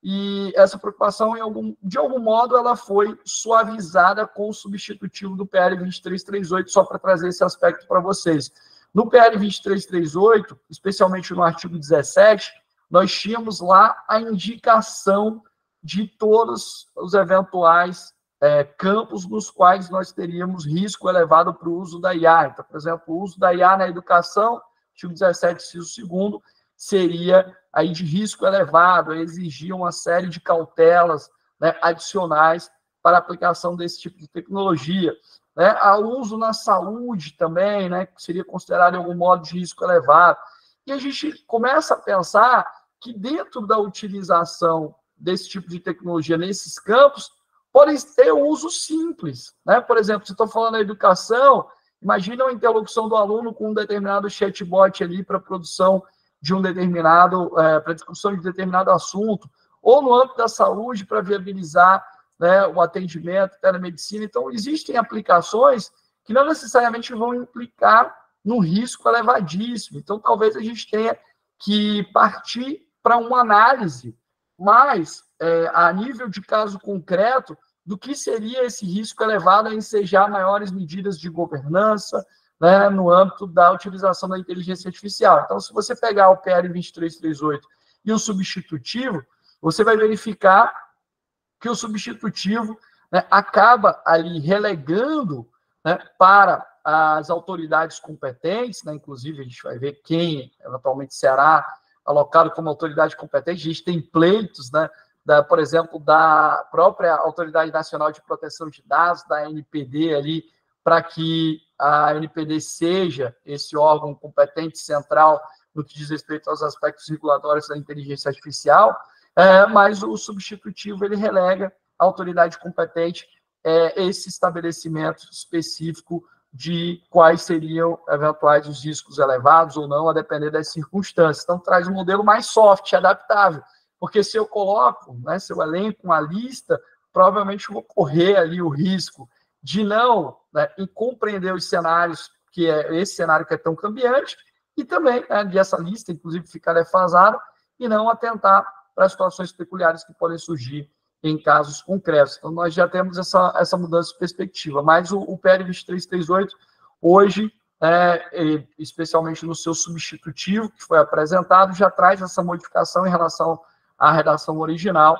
e essa preocupação, de algum modo, ela foi suavizada com o substitutivo do PL 2338, só para trazer esse aspecto para vocês. No PL 2338, especialmente no artigo 17, nós tínhamos lá a indicação de todos os eventuais campos nos quais nós teríamos risco elevado para o uso da IA. Então, por exemplo, o uso da IA na educação, artigo 17, inciso 2º, seria aí de risco elevado, exigir uma série de cautelas, né, adicionais para a aplicação desse tipo de tecnologia. Né? O uso na saúde também, né, que seria considerado, de algum modo, de risco elevado. E a gente começa a pensar que dentro da utilização desse tipo de tecnologia nesses campos, podem ter um uso simples. Né? Por exemplo, se estou falando da educação, imagina a interlocução do aluno com um determinado chatbot ali para a produção de um determinado, para discussão de determinado assunto, ou no âmbito da saúde para viabilizar, né, o atendimento, telemedicina. Então, existem aplicações que não necessariamente vão implicar num risco elevadíssimo. Então, talvez a gente tenha que partir para uma análise mais a nível de caso concreto do que seria esse risco elevado a ensejar maiores medidas de governança, né, no âmbito da utilização da inteligência artificial. Então, se você pegar o PL 2338 e o substitutivo, você vai verificar que o substitutivo, né, acaba ali relegando, né, para as autoridades competentes, né, inclusive a gente vai ver quem eventualmente será alocado como autoridade competente. A gente tem pleitos, né, por exemplo, da própria Autoridade Nacional de Proteção de Dados, da ANPD, ali, para que a ANPD seja esse órgão competente central no que diz respeito aos aspectos regulatórios da inteligência artificial, mas o substitutivo ele relega à autoridade competente esse estabelecimento específico de quais seriam eventuais os riscos elevados ou não, a depender das circunstâncias. Então, traz um modelo mais soft, adaptável, porque se eu coloco, né, se eu elenco uma lista, provavelmente eu vou correr ali o risco de não, né, compreender os cenários, que é esse cenário que é tão cambiante, e também, né, de essa lista, inclusive, ficar defasada, e não atentar para as situações peculiares que podem surgir em casos concretos. Então, nós já temos essa mudança de perspectiva, mas o PL 2338, hoje, especialmente no seu substitutivo, que foi apresentado, já traz essa modificação em relação à redação original,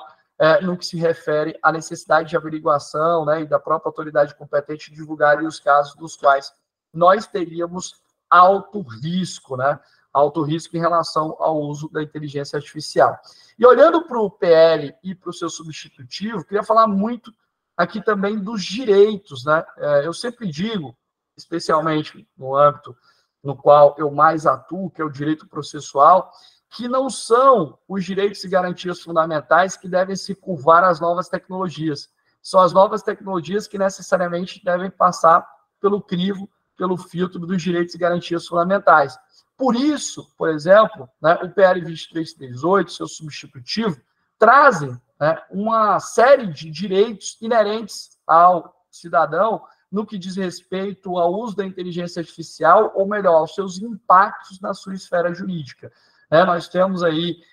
no que se refere à necessidade de averiguação, né, e da própria autoridade competente divulgar os casos dos quais nós teríamos alto risco, né? Alto risco em relação ao uso da inteligência artificial. E olhando para o PL e para o seu substitutivo, queria falar muito aqui também dos direitos, né? Eu sempre digo, especialmente no âmbito no qual eu mais atuo, que é o direito processual, que não são os direitos e garantias fundamentais que devem se curvar às novas tecnologias. São as novas tecnologias que necessariamente devem passar pelo crivo, pelo filtro dos direitos e garantias fundamentais. Por isso, por exemplo, né, o PL 2338, seu substitutivo, trazem, né, uma série de direitos inerentes ao cidadão no que diz respeito ao uso da inteligência artificial, ou melhor, aos seus impactos na sua esfera jurídica. Nós temos aí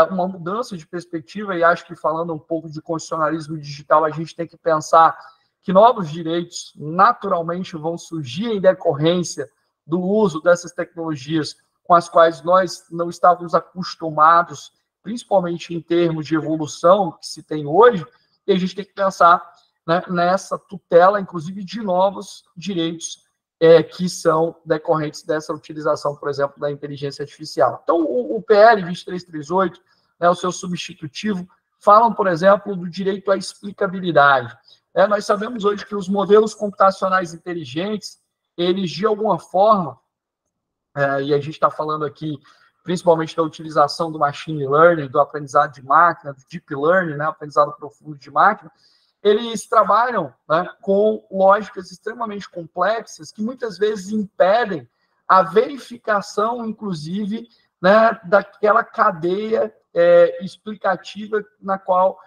uma mudança de perspectiva, e acho que falando um pouco de constitucionalismo digital, a gente tem que pensar que novos direitos naturalmente vão surgir em decorrência do uso dessas tecnologias com as quais nós não estávamos acostumados, principalmente em termos de evolução que se tem hoje, e a gente tem que pensar, né, nessa tutela, inclusive, de novos direitos que são decorrentes dessa utilização, por exemplo, da inteligência artificial. Então, o PL 2338, né, o seu substitutivo, falam, por exemplo, do direito à explicabilidade. Nós sabemos hoje que os modelos computacionais inteligentes, eles, de alguma forma, e a gente está falando aqui principalmente da utilização do machine learning, do aprendizado de máquina, do deep learning, né, aprendizado profundo de máquina, eles trabalham, né, com lógicas extremamente complexas que muitas vezes impedem a verificação, inclusive, né, daquela cadeia explicativa na qual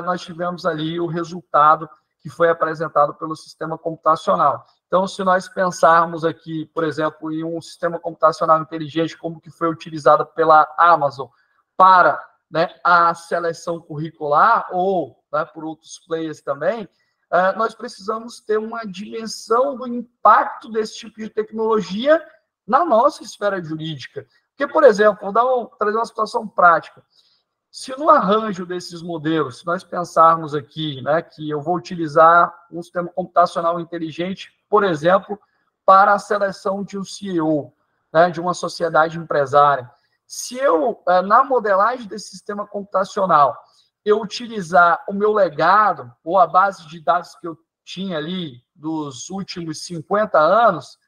nós tivemos ali o resultado que foi apresentado pelo sistema computacional. Então, se nós pensarmos aqui, por exemplo, em um sistema computacional inteligente como que foi utilizado pela Amazon para, né, a seleção curricular, ou, né, por outros players também, nós precisamos ter uma dimensão do impacto desse tipo de tecnologia na nossa esfera jurídica. Porque, por exemplo, vou trazer uma situação prática. Se no arranjo desses modelos, se nós pensarmos aqui, né, que eu vou utilizar um sistema computacional inteligente, por exemplo, para a seleção de um CEO, né, de uma sociedade empresária, se eu, na modelagem desse sistema computacional, eu utilizar o meu legado, ou a base de dados que eu tinha ali dos últimos 50 anos,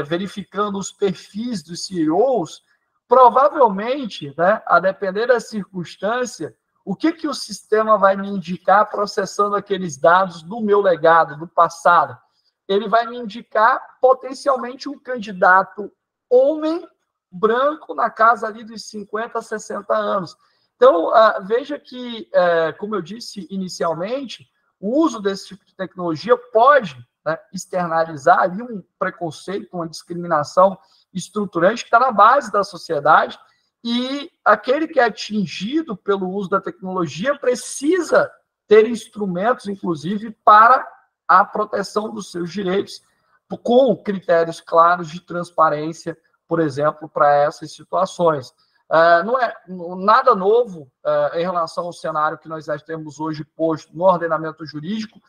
verificando os perfis dos CEOs, provavelmente, né, a depender da circunstância, o que o sistema vai me indicar processando aqueles dados do meu legado, do passado? Ele vai me indicar potencialmente um candidato homem branco na casa ali dos 50, 60 anos. Então, veja que, como eu disse inicialmente, o uso desse tipo de tecnologia pode, né, externalizar ali um preconceito, uma discriminação estruturante que está na base da sociedade, e aquele que é atingido pelo uso da tecnologia precisa ter instrumentos, inclusive, para a proteção dos seus direitos, com critérios claros de transparência, por exemplo, para essas situações. Não é nada novo em relação ao cenário que nós já temos hoje posto no ordenamento jurídico,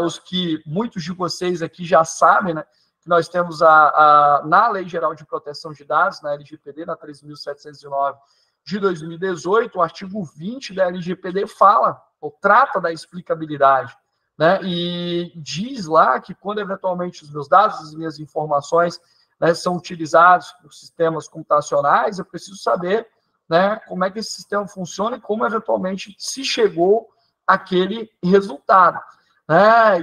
os que muitos de vocês aqui já sabem, né, que nós temos na Lei Geral de Proteção de Dados, na LGPD, na 3.709 de 2018, o artigo 20 da LGPD fala, ou trata da explicabilidade, né? E diz lá que quando eventualmente os meus dados, as minhas informações, né, são utilizados por sistemas computacionais, eu preciso saber, né, como é que esse sistema funciona e como eventualmente se chegou àquele resultado.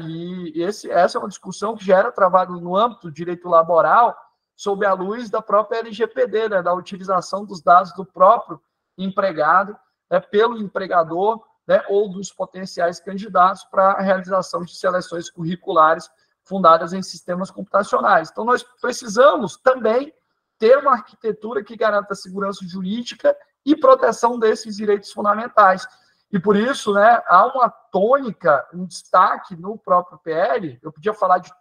E essa é uma discussão que já era travada no âmbito do direito laboral, sob a luz da própria LGPD, né, da utilização dos dados do próprio empregado, né, pelo empregador, né, ou dos potenciais candidatos para a realização de seleções curriculares fundadas em sistemas computacionais. Então, nós precisamos também ter uma arquitetura que garanta segurança jurídica e proteção desses direitos fundamentais. E por isso, né, há uma tônica, um destaque no próprio PL. Eu podia falar de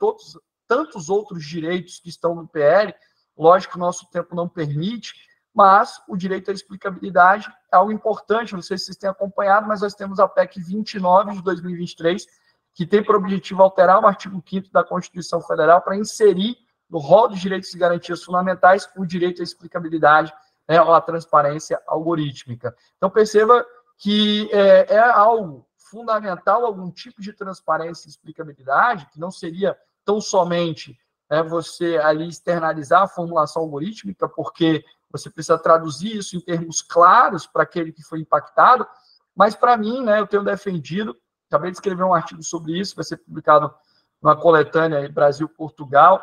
tantos outros direitos que estão no PL, lógico que o nosso tempo não permite, mas o direito à explicabilidade é algo importante, não sei se vocês têm acompanhado, mas nós temos a PEC 29 de 2023, que tem por objetivo alterar o artigo 5º da Constituição Federal para inserir no rol dos direitos e garantias fundamentais o direito à explicabilidade, né, ou à transparência algorítmica. Então, perceba que é algo fundamental, algum tipo de transparência e explicabilidade, que não seria tão somente você ali externalizar a formulação algorítmica, porque você precisa traduzir isso em termos claros para aquele que foi impactado, mas para mim, né, eu tenho defendido, acabei de escrever um artigo sobre isso, vai ser publicado numa coletânea aí, Brasil-Portugal,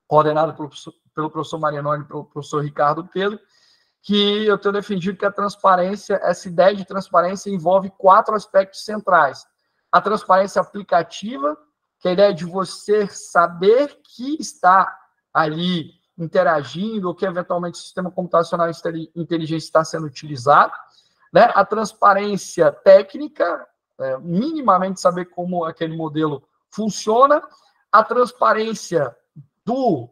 coordenado pelo professor Marianone e pelo professor Ricardo Pedro, que eu tenho defendido que a transparência, essa ideia de transparência envolve 4 aspectos centrais. A transparência aplicativa, que é a ideia de você saber que está ali interagindo, ou que eventualmente o sistema computacional inteligente está sendo utilizado, né? A transparência técnica, minimamente saber como aquele modelo funciona, a transparência do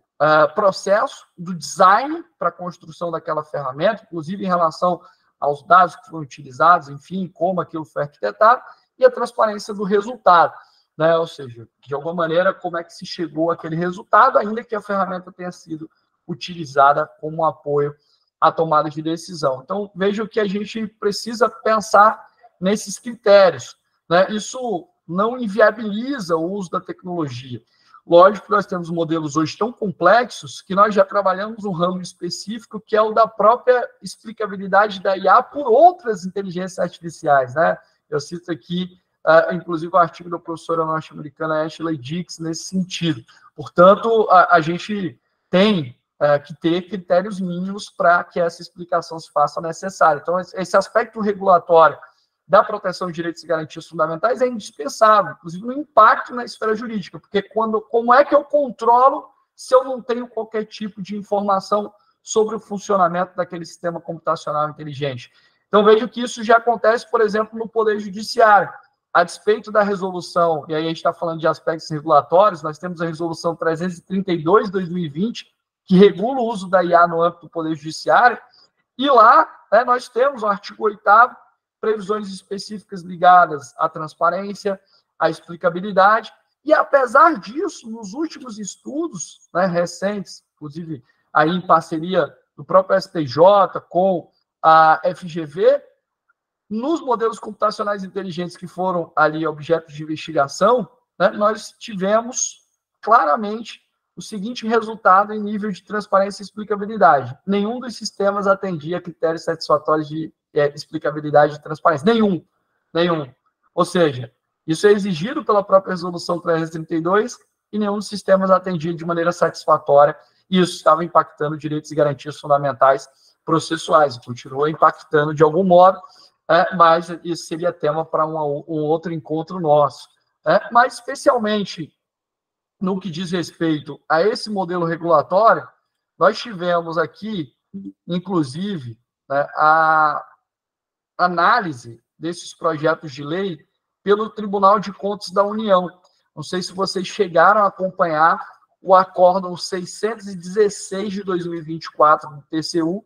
processo, do design para a construção daquela ferramenta, inclusive em relação aos dados que foram utilizados, enfim, como aquilo foi arquitetado, e a transparência do resultado, né? Ou seja, de alguma maneira, como é que se chegou àquele resultado, ainda que a ferramenta tenha sido utilizada como apoio à tomada de decisão. Então, vejo que a gente precisa pensar nesses critérios, né? Isso não inviabiliza o uso da tecnologia. Lógico que nós temos modelos hoje tão complexos que nós já trabalhamos um ramo específico, que é o da própria explicabilidade da IA por outras inteligências artificiais, né? Eu cito aqui, inclusive, o artigo da professora norte-americana Ashley Dix nesse sentido. Portanto, a gente tem que ter critérios mínimos para que essa explicação se faça necessária. Então, esse aspecto regulatório da proteção de direitos e garantias fundamentais é indispensável, inclusive no impacto na esfera jurídica, porque como é que eu controlo se eu não tenho qualquer tipo de informação sobre o funcionamento daquele sistema computacional inteligente? Então, vejo que isso já acontece, por exemplo, no Poder Judiciário. A despeito da resolução, e aí a gente está falando de aspectos regulatórios, nós temos a resolução 332 de 2020, que regula o uso da IA no âmbito do Poder Judiciário, e lá nós temos o artigo 8º, previsões específicas ligadas à transparência, à explicabilidade, e apesar disso, nos últimos estudos recentes, inclusive aí em parceria do próprio STJ com a FGV, nos modelos computacionais inteligentes que foram ali objeto de investigação, nós tivemos claramente o seguinte resultado em nível de transparência e explicabilidade. Nenhum dos sistemas atendia critérios satisfatórios de explicabilidade e transparência. Nenhum. Ou seja, isso é exigido pela própria resolução 332 e nenhum dos sistemas atendia de maneira satisfatória, e isso estava impactando direitos e garantias fundamentais processuais, e continua impactando de algum modo, mas isso seria tema para um outro encontro nosso. Mas, especialmente no que diz respeito a esse modelo regulatório, nós tivemos aqui, inclusive, a análise desses projetos de lei pelo Tribunal de Contas da União. Não sei se vocês chegaram a acompanhar o Acórdão 616 de 2024 do TCU,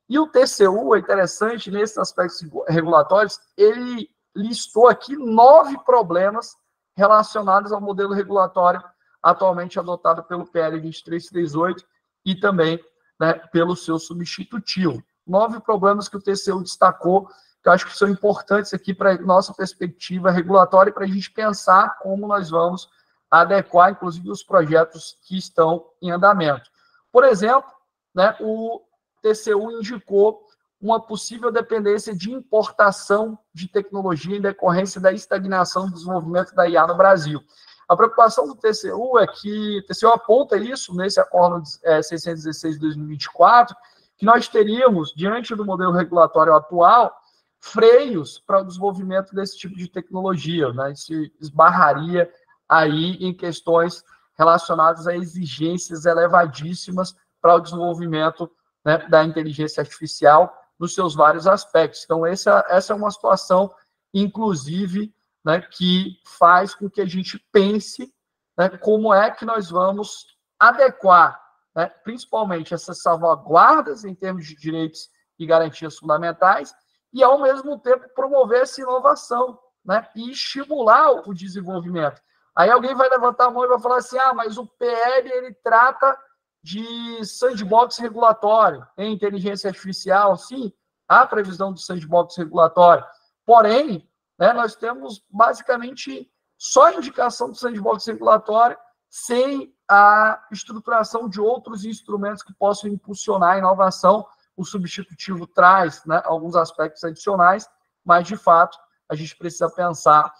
e o TCU, é interessante, nesses aspectos regulatórios, ele listou aqui 9 problemas relacionados ao modelo regulatório atualmente adotada pelo PL 2338 e também, né, pelo seu substitutivo. 9 problemas que o TCU destacou, que eu acho que são importantes aqui para a nossa perspectiva regulatória e para a gente pensar como nós vamos adequar, inclusive, os projetos que estão em andamento. Por exemplo, né, o TCU indicou uma possível dependência de importação de tecnologia em decorrência da estagnação do desenvolvimento da IA no Brasil. A preocupação do TCU é que o TCU aponta isso nesse acordo 616 de 2024, que nós teríamos, diante do modelo regulatório atual, freios para o desenvolvimento desse tipo de tecnologia, né? Isso esbarraria aí em questões relacionadas a exigências elevadíssimas para o desenvolvimento, né, da inteligência artificial nos seus vários aspectos. Então, essa é uma situação, inclusive, né, que faz com que a gente pense, né, como é que nós vamos adequar, né, principalmente essas salvaguardas em termos de direitos e garantias fundamentais e, ao mesmo tempo, promover essa inovação, né, e estimular o desenvolvimento. Aí alguém vai levantar a mão e vai falar assim, mas o PL ele trata de sandbox regulatório em inteligência artificial. Sim, há previsão do sandbox regulatório. Porém, né, nós temos basicamente só a indicação do sandbox regulatório sem a estruturação de outros instrumentos que possam impulsionar a inovação. O substitutivo traz, né, alguns aspectos adicionais, mas, de fato, a gente precisa pensar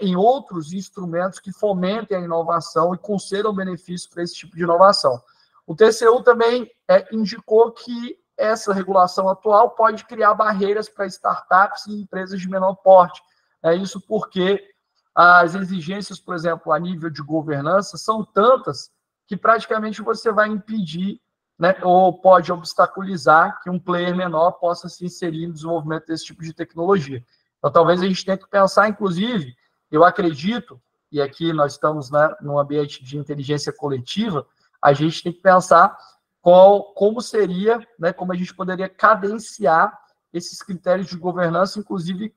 em outros instrumentos que fomentem a inovação e concedam benefícios para esse tipo de inovação. O TCU também indicou que essa regulação atual pode criar barreiras para startups e empresas de menor porte. Isso porque as exigências, por exemplo, a nível de governança, são tantas que praticamente você vai impedir, né, ou pode obstaculizar que um player menor possa se inserir no desenvolvimento desse tipo de tecnologia. Então, talvez a gente tenha que pensar, inclusive, eu acredito, e aqui nós estamos, né, num ambiente de inteligência coletiva, a gente tem que pensar como seria, né, como a gente poderia cadenciar esses critérios de governança, inclusive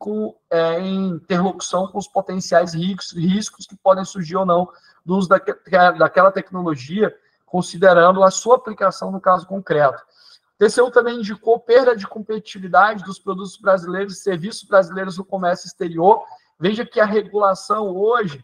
em interlocução com os potenciais riscos que podem surgir ou não do uso daquela tecnologia, considerando a sua aplicação no caso concreto. O TCU também indicou perda de competitividade dos produtos brasileiros e serviços brasileiros no comércio exterior. Veja que a regulação hoje,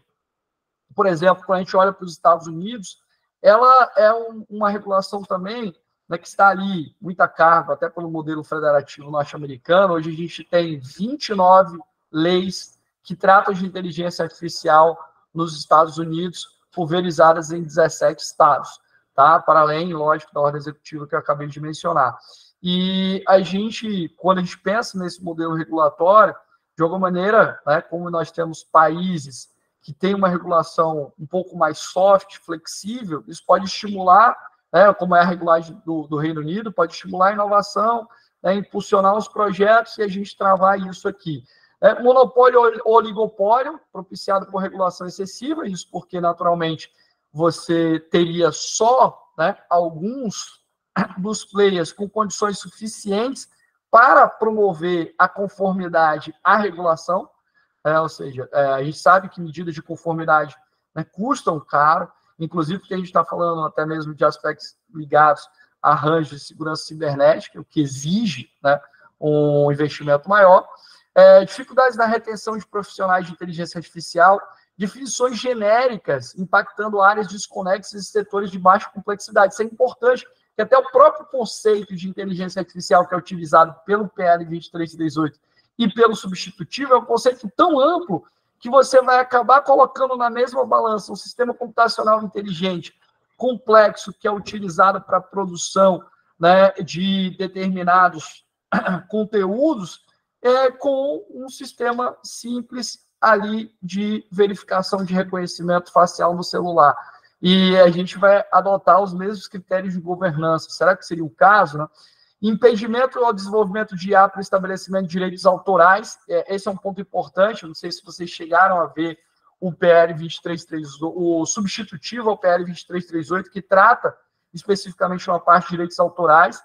por exemplo, quando a gente olha para os Estados Unidos, ela é uma regulação também, né, que está ali, muita carga, até pelo modelo federativo norte-americano. Hoje a gente tem 29 leis que tratam de inteligência artificial nos Estados Unidos, pulverizadas em 17 estados, tá? Para além, lógico, da ordem executiva que eu acabei de mencionar. E a gente, quando a gente pensa nesse modelo regulatório, de alguma maneira, né, como nós temos países que têm uma regulação um pouco mais soft, flexível, isso pode estimular, né, como é a regulagem do Reino Unido, pode estimular a inovação, né, impulsionar os projetos e a gente travar isso aqui. Monopólio ou oligopólio, propiciado por regulação excessiva, isso porque, naturalmente, você teria só, né, alguns dos players com condições suficientes para promover a conformidade à regulação, ou seja, a gente sabe que medidas de conformidade, né, custam caro, inclusive porque a gente está falando até mesmo de aspectos ligados a arranjos de segurança cibernética, o que exige, né, um investimento maior, dificuldades na retenção de profissionais de inteligência artificial, definições genéricas impactando áreas desconexas e setores de baixa complexidade. Isso é importante, que até o próprio conceito de inteligência artificial que é utilizado pelo PL 2338 e pelo substitutivo é um conceito tão amplo que você vai acabar colocando na mesma balança um sistema computacional inteligente complexo que é utilizado para a produção, né, de determinados conteúdos com um sistema simples ali de verificação de reconhecimento facial no celular. E a gente vai adotar os mesmos critérios de governança. Será que seria o caso, né? Impedimento ao desenvolvimento de IA para o estabelecimento de direitos autorais. Esse é um ponto importante. Não sei se vocês chegaram a ver o PL 2338, o substitutivo ao PL 2338, que trata especificamente uma parte de direitos autorais.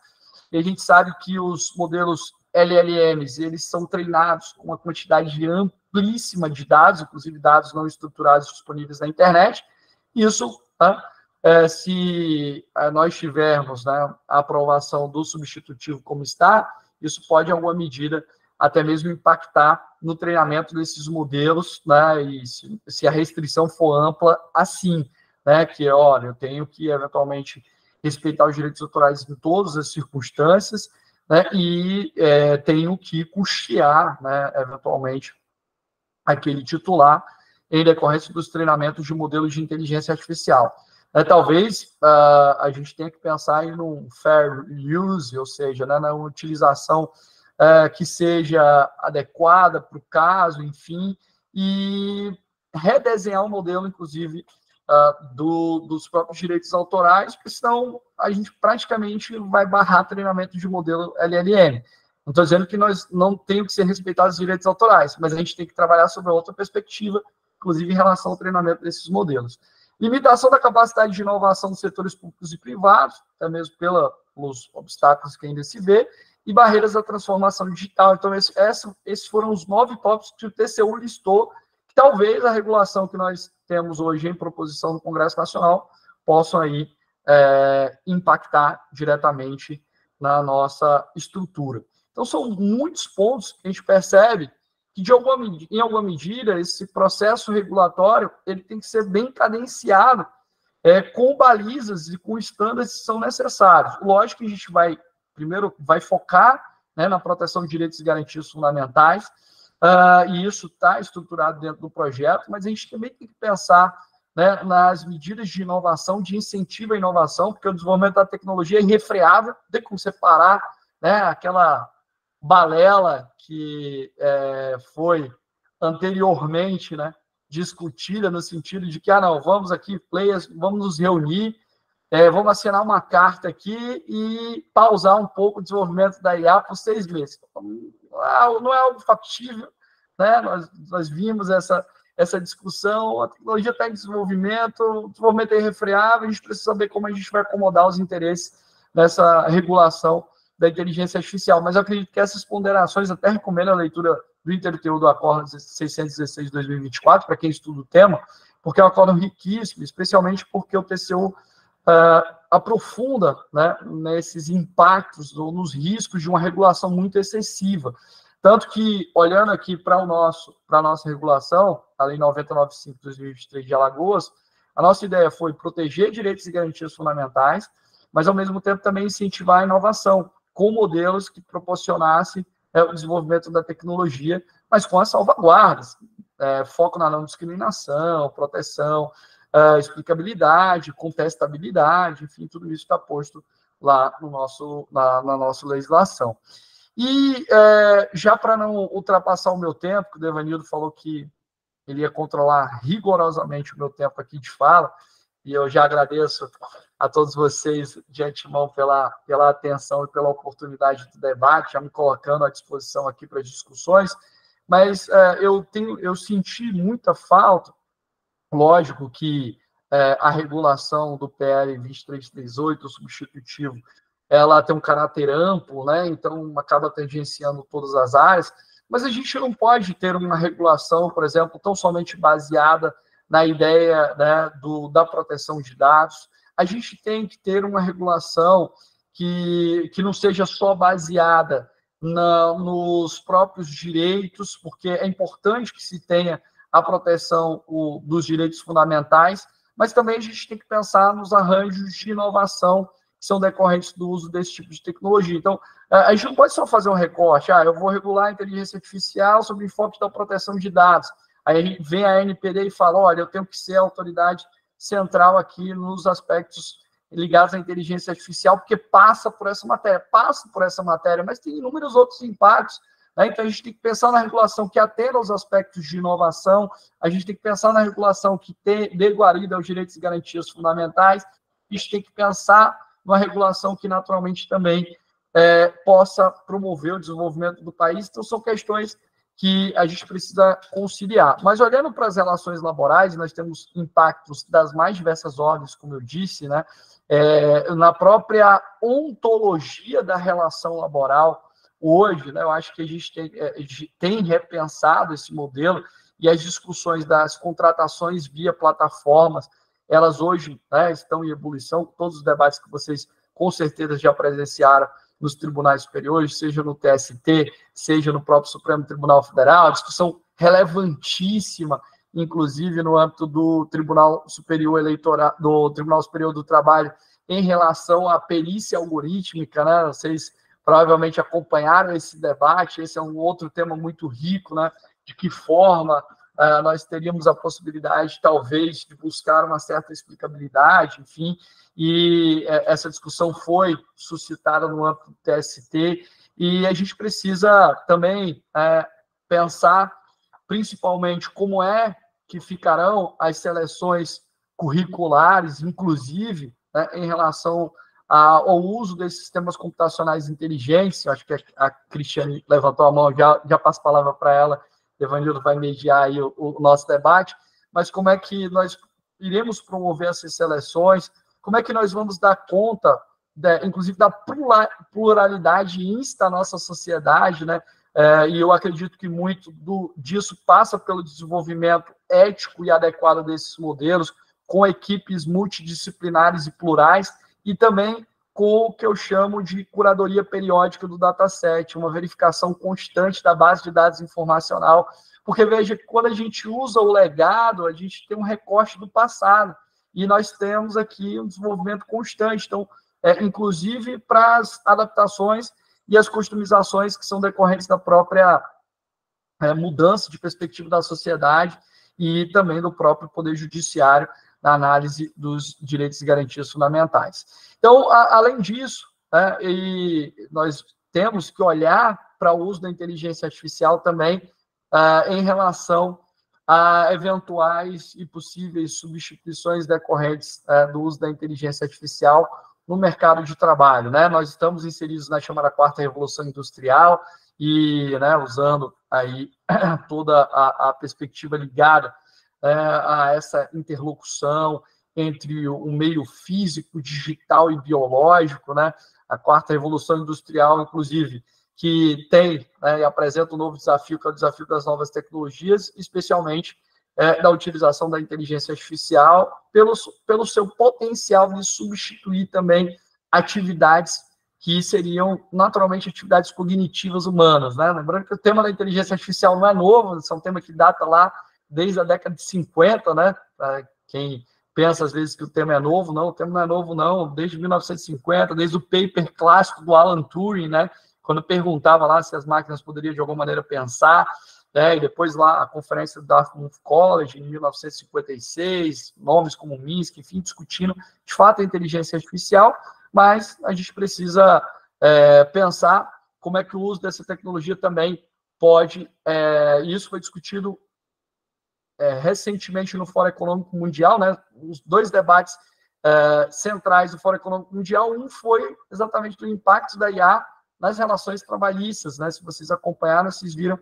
E a gente sabe que os modelos LLMs, eles são treinados com uma quantidade amplíssima de dados, inclusive dados não estruturados disponíveis na internet. Isso tá? Se nós tivermos, né, a aprovação do substitutivo como está, isso pode, em alguma medida, até mesmo impactar no treinamento desses modelos, né, e se a restrição for ampla, assim, né, que, olha, eu tenho que, eventualmente, respeitar os direitos autorais em todas as circunstâncias, né, e tenho que custear, né, eventualmente, aquele titular em decorrência dos treinamentos de modelos de inteligência artificial. Talvez a gente tenha que pensar em um fair use, ou seja, né, na utilização que seja adequada para o caso, enfim, e redesenhar o modelo, inclusive, dos próprios direitos autorais, porque senão a gente praticamente vai barrar treinamento de modelo LLM. Não estou dizendo que nós não temos que ser respeitados os direitos autorais, mas a gente tem que trabalhar sobre outra perspectiva, inclusive em relação ao treinamento desses modelos. Limitação da capacidade de inovação dos setores públicos e privados, até mesmo pelos obstáculos que ainda se vê, e barreiras da transformação digital. Então, esses foram os 9 tópicos que o TCU listou, que talvez a regulação que nós temos hoje em proposição no Congresso Nacional possam aí impactar diretamente na nossa estrutura. Então, são muitos pontos que a gente percebe que, em alguma medida, esse processo regulatório ele tem que ser bem cadenciado, com balizas e com estándares que são necessários. Lógico que a gente primeiro vai focar, né, na proteção de direitos e garantias fundamentais, e isso está estruturado dentro do projeto, mas a gente também tem que pensar, né, nas medidas de inovação, de incentivo à inovação, porque o desenvolvimento da tecnologia é irrefreável, tem como você parar, né, aquela balela que foi anteriormente, né, discutida no sentido de que, não, vamos aqui, players, vamos nos reunir, vamos assinar uma carta aqui e pausar um pouco o desenvolvimento da IA por 6 meses. Não é algo factível, né? Nós vimos essa discussão, a tecnologia está em desenvolvimento, o desenvolvimento é irrefreável, a gente precisa saber como a gente vai acomodar os interesses nessa regulação da inteligência artificial, mas eu acredito que essas ponderações, até recomendo a leitura do InterTU do Acordo 616 de 2024, para quem estuda o tema, porque é um acordo riquíssimo, especialmente porque o TCU aprofunda, né, nesses impactos ou nos riscos de uma regulação muito excessiva. Tanto que, olhando aqui para a nossa regulação, a Lei 9095 de 2023 de Alagoas, a nossa ideia foi proteger direitos e garantias fundamentais, mas, ao mesmo tempo, também incentivar a inovação, com modelos que proporcionassem o desenvolvimento da tecnologia, mas com as salvaguardas, foco na não discriminação, proteção, explicabilidade, contestabilidade, enfim, tudo isso está posto lá na nossa legislação. E, já para não ultrapassar o meu tempo, que o Devanildo falou que ele ia controlar rigorosamente o meu tempo aqui de fala, e eu já agradeço a todos vocês de antemão pela atenção e pela oportunidade do debate, já me colocando à disposição aqui para as discussões, mas eu senti muita falta, lógico que a regulação do PL 2338, o substitutivo, ela tem um caráter amplo, né? Então acaba tangenciando todas as áreas, mas a gente não pode ter uma regulação, por exemplo, tão somente baseada na ideia, né, da proteção de dados. A gente tem que ter uma regulação que não seja só baseada nos próprios direitos, porque é importante que se tenha a proteção dos direitos fundamentais, mas também a gente tem que pensar nos arranjos de inovação que são decorrentes do uso desse tipo de tecnologia. Então, a gente não pode só fazer um recorte, eu vou regular a inteligência artificial sob o enfoque da proteção de dados. Aí vem a NPD e fala, olha, eu tenho que ser a autoridade central aqui nos aspectos ligados à inteligência artificial, porque passa por essa matéria, mas tem inúmeros outros impactos, né? Então, a gente tem que pensar na regulação que atenda aos aspectos de inovação, a gente tem que pensar na regulação que dê guarida aos direitos e garantias fundamentais, a gente tem que pensar numa regulação que, naturalmente, também possa promover o desenvolvimento do país. Então, são questões que a gente precisa conciliar. Mas, olhando para as relações laborais, nós temos impactos das mais diversas ordens, como eu disse, né? Na própria ontologia da relação laboral, hoje, né, eu acho que a gente tem repensado esse modelo, e as discussões das contratações via plataformas, elas hoje, né, estão em ebulição, todos os debates que vocês com certeza já presenciaram nos tribunais superiores, seja no TST, seja no próprio Supremo Tribunal Federal, discussão relevantíssima, inclusive no âmbito do Tribunal Superior Eleitoral, do Tribunal Superior do Trabalho, em relação à perícia algorítmica, né? Vocês provavelmente acompanharam esse debate, esse é um outro tema muito rico, né? De que forma nós teríamos a possibilidade, talvez, de buscar uma certa explicabilidade, enfim, e essa discussão foi suscitada no âmbito do TST, e a gente precisa também pensar, principalmente, como é que ficarão as seleções curriculares, inclusive, né, em relação ao uso desses sistemas computacionais inteligentes. Eu acho que a Cristiane levantou a mão, já passo a palavra para ela, Evanildo vai mediar aí o nosso debate, mas como é que nós iremos promover essas seleções, como é que nós vamos dar conta, inclusive, da pluralidade insta da nossa sociedade, né? E eu acredito que muito disso passa pelo desenvolvimento ético e adequado desses modelos, com equipes multidisciplinares e plurais, e também com o que eu chamo de curadoria periódica do dataset, uma verificação constante da base de dados informacional, porque, veja, que quando a gente usa o legado, a gente tem um recorte do passado, e nós temos aqui um desenvolvimento constante, então, inclusive para as adaptações e as customizações que são decorrentes da própria mudança de perspectiva da sociedade e também do próprio Poder Judiciário na análise dos direitos e garantias fundamentais. Então, além disso, nós temos que olhar para o uso da inteligência artificial também em relação a eventuais e possíveis substituições decorrentes do uso da inteligência artificial no mercado de trabalho, né? Nós estamos inseridos na chamada quarta revolução industrial e, né, usando aí toda a perspectiva ligada a essa interlocução entre o meio físico, digital e biológico, né? A quarta revolução industrial, inclusive, que tem e apresenta um novo desafio, que é o desafio das novas tecnologias, especialmente da utilização da inteligência artificial, pelo seu potencial de substituir também atividades que seriam naturalmente atividades cognitivas humanas, né? Lembrando que o tema da inteligência artificial não é novo, é um tema que data lá desde a década de 50, né? Quem pensa às vezes que o tema é novo, não, o tema não é novo, não, desde 1950, desde o paper clássico do Alan Turing, né? Quando perguntava lá se as máquinas poderiam de alguma maneira pensar, né? E depois lá a conferência do Dartmouth College, em 1956, nomes como Minsky, enfim, discutindo de fato a inteligência artificial, mas a gente precisa pensar como é que o uso dessa tecnologia também pode, isso foi discutido recentemente no Fórum Econômico Mundial, né? Os dois debates centrais do Fórum Econômico Mundial, um foi exatamente do impacto da IA nas relações trabalhistas, né? Se vocês acompanharam, vocês viram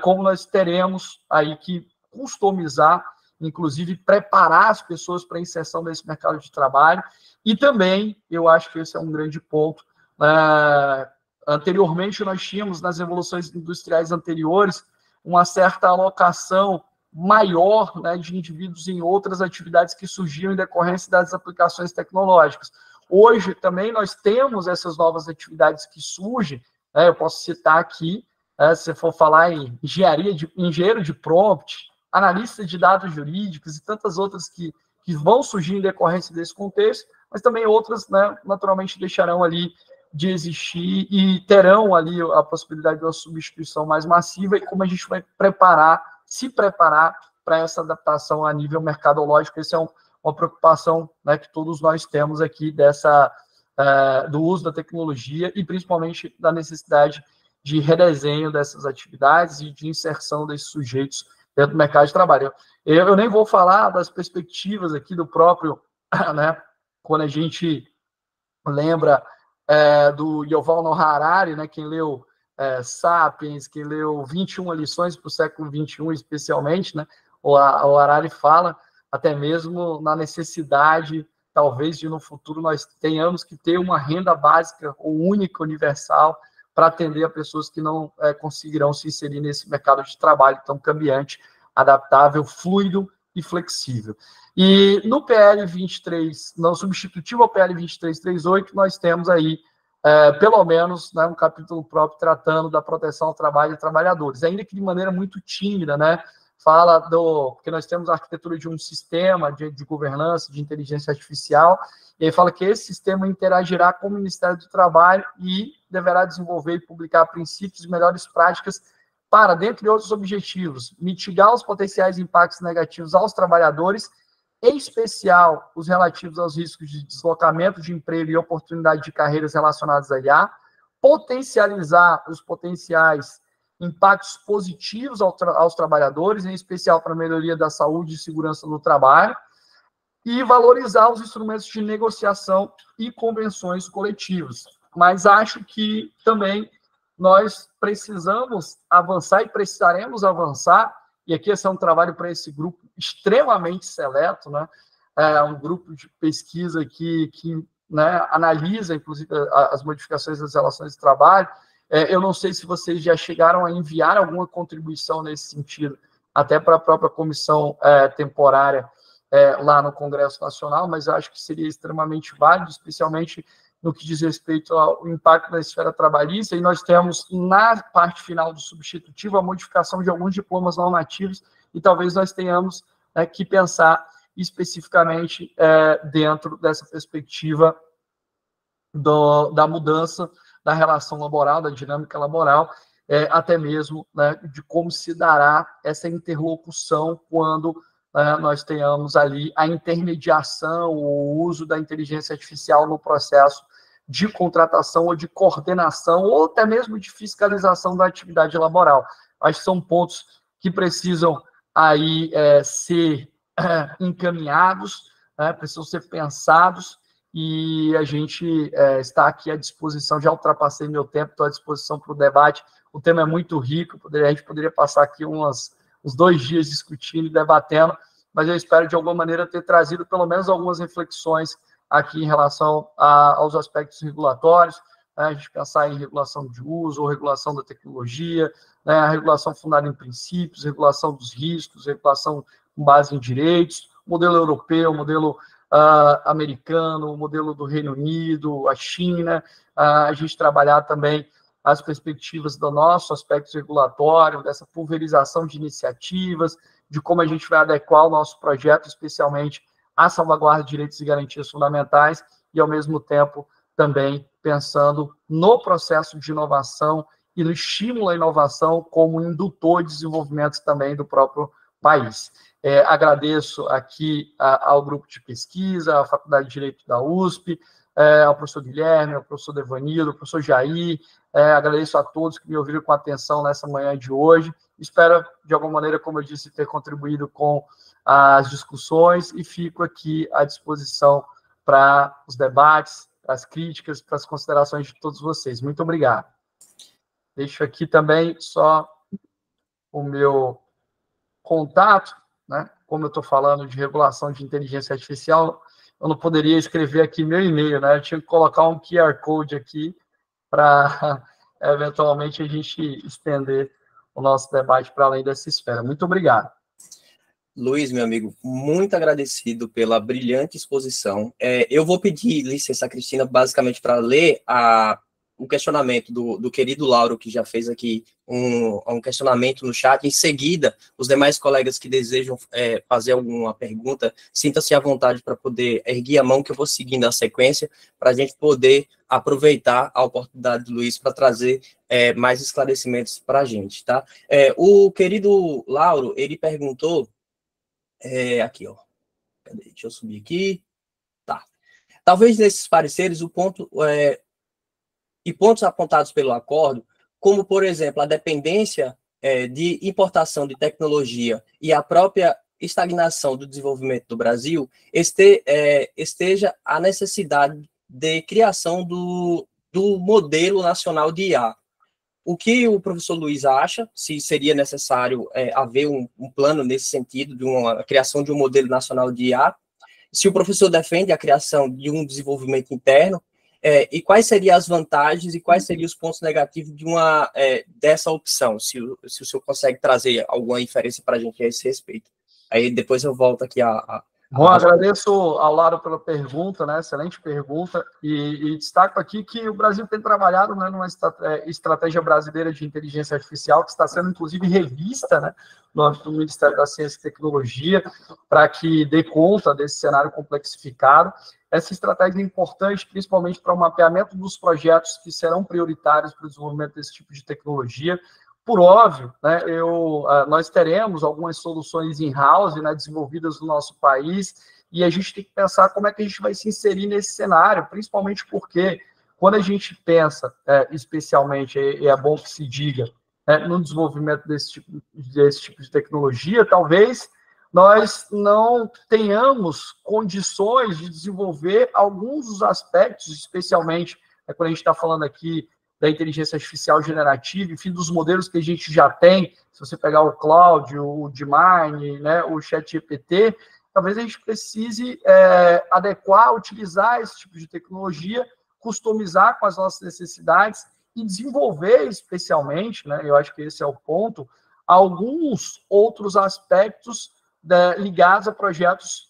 como nós teremos aí que customizar, inclusive preparar as pessoas para a inserção desse mercado de trabalho, e também, eu acho que esse é um grande ponto, anteriormente nós tínhamos, nas revoluções industriais anteriores, uma certa alocação maior, né, de indivíduos em outras atividades que surgiam em decorrência das aplicações tecnológicas. Hoje também nós temos essas novas atividades que surgem, eu posso citar aqui, se for falar em engenheiro de prompt, analista de dados jurídicos e tantas outras que vão surgir em decorrência desse contexto, mas também outras, né, naturalmente deixarão ali de existir e terão ali a possibilidade de uma substituição mais massiva, e como a gente vai se preparar para essa adaptação a nível mercadológico. Essa é uma preocupação, né, que todos nós temos aqui do uso da tecnologia e principalmente da necessidade de redesenho dessas atividades e de inserção desses sujeitos dentro do mercado de trabalho. Eu nem vou falar das perspectivas aqui do próprio, né, quando a gente lembra do Yuval Noah Harari, né, quem leu Sapiens, quem leu 21 lições para o século XXI, especialmente, né, o Harari fala até mesmo na necessidade, talvez, de no futuro nós tenhamos que ter uma renda básica ou única, universal, para atender a pessoas que não conseguirão se inserir nesse mercado de trabalho tão cambiante, adaptável, fluido e flexível. E no PL 23, não substitutivo ao PL 2338, nós temos aí, pelo menos, né, um capítulo próprio tratando da proteção ao trabalho e trabalhadores, ainda que de maneira muito tímida, né? Fala porque nós temos a arquitetura de um sistema de governança, de inteligência artificial, e aí fala que esse sistema interagirá com o Ministério do Trabalho e deverá desenvolver e publicar princípios e melhores práticas para, dentre outros objetivos, mitigar os potenciais impactos negativos aos trabalhadores, em especial os relativos aos riscos de deslocamento de emprego e oportunidade de carreiras relacionadas à IA, potencializar os potenciais impactos positivos aos trabalhadores, em especial para a melhoria da saúde e segurança no trabalho, e valorizar os instrumentos de negociação e convenções coletivas. Mas acho que também nós precisamos avançar e precisaremos avançar, e aqui esse é um trabalho para esse grupo extremamente seleto, né? É um grupo de pesquisa que né, analisa, inclusive, as modificações das relações de trabalho. Eu não sei se vocês já chegaram a enviar alguma contribuição nesse sentido, até para a própria comissão temporária lá no Congresso Nacional, mas acho que seria extremamente válido, especialmente no que diz respeito ao impacto da esfera trabalhista, e nós temos, na parte final do substitutivo, a modificação de alguns diplomas normativos, e talvez nós tenhamos que pensar especificamente dentro dessa perspectiva da mudança da relação laboral, da dinâmica laboral, até mesmo, né, de como se dará essa interlocução quando nós tenhamos ali a intermediação, o uso da inteligência artificial no processo de contratação ou de coordenação, ou até mesmo de fiscalização da atividade laboral. Acho que são pontos que precisam aí ser encaminhados, precisam ser pensados, e a gente está aqui à disposição. Já ultrapassei meu tempo, estou à disposição para o debate. O tema é muito rico, a gente poderia passar aqui uns 2 dias discutindo e debatendo, mas eu espero, de alguma maneira, ter trazido pelo menos algumas reflexões aqui em relação aos aspectos regulatórios, né? A gente pensar em regulação de uso ou regulação da tecnologia, né? A regulação fundada em princípios, regulação dos riscos, regulação com base em direitos, modelo europeu, modelo americano, o modelo do Reino Unido, a China, a gente trabalhar também as perspectivas do nosso aspecto regulatório, dessa pulverização de iniciativas, de como a gente vai adequar o nosso projeto, especialmente à salvaguarda de direitos e garantias fundamentais, e, ao mesmo tempo, também pensando no processo de inovação e no estímulo à inovação como indutor de desenvolvimento também do próprio país. Agradeço aqui ao grupo de pesquisa, à Faculdade de Direito da USP, ao professor Guilherme, ao professor Devanildo, ao professor Jair, agradeço a todos que me ouviram com atenção nessa manhã de hoje. Espero, de alguma maneira, como eu disse, ter contribuído com as discussões, e fico aqui à disposição para os debates, para as críticas, para as considerações de todos vocês. Muito obrigado. Deixo aqui também só o meu contato, né? Como eu estou falando de regulação de inteligência artificial, eu não poderia escrever aqui meu e-mail, né? Eu tinha que colocar um QR Code aqui para, eventualmente, a gente estender o nosso debate para além dessa esfera. Muito obrigado. Luiz, meu amigo, muito agradecido pela brilhante exposição. Eu vou pedir licença, Cristina, basicamente para ler o questionamento do querido Lauro, que já fez aqui um questionamento no chat. Em seguida, os demais colegas que desejam fazer alguma pergunta, sinta-se à vontade para poder erguer a mão, que eu vou seguindo a sequência, para a gente poder aproveitar a oportunidade do Luiz para trazer mais esclarecimentos para a gente, tá? O querido Lauro, ele perguntou, aqui, ó, deixa eu subir aqui, tá. Talvez nesses pareceres o ponto... e pontos apontados pelo acordo, como, por exemplo, a dependência de importação de tecnologia e a própria estagnação do desenvolvimento do Brasil, esteja a necessidade de criação do modelo nacional de IA. O que o professor Luiz acha, se seria necessário haver um plano nesse sentido, de uma criação de um modelo nacional de IA, se o professor defende a criação de um desenvolvimento interno, e quais seriam as vantagens e quais seriam os pontos negativos dessa opção, se o senhor consegue trazer alguma inferência para a gente a esse respeito. Aí depois eu volto aqui Bom, agradeço ao Laro pela pergunta, né? Excelente pergunta, e destaco aqui que o Brasil tem trabalhado, né, numa estratégia brasileira de inteligência artificial, que está sendo, inclusive, revista, né, no âmbito do Ministério da Ciência e Tecnologia, para que dê conta desse cenário complexificado. Essa estratégia é importante, principalmente para o mapeamento dos projetos que serão prioritários para o desenvolvimento desse tipo de tecnologia. Por óbvio, né, nós teremos algumas soluções in-house, né, desenvolvidas no nosso país, e a gente tem que pensar como é que a gente vai se inserir nesse cenário, principalmente porque, quando a gente pensa, especialmente, e é bom que se diga, no desenvolvimento desse tipo de tecnologia, talvez nós não tenhamos condições de desenvolver alguns dos aspectos, especialmente, quando a gente está falando aqui da inteligência artificial generativa, enfim, dos modelos que a gente já tem, se você pegar o Claude, o Gemini, né, o ChatGPT, talvez a gente precise adequar, utilizar esse tipo de tecnologia, customizar com as nossas necessidades e desenvolver, especialmente, né, eu acho que esse é o ponto, alguns outros aspectos ligados a projetos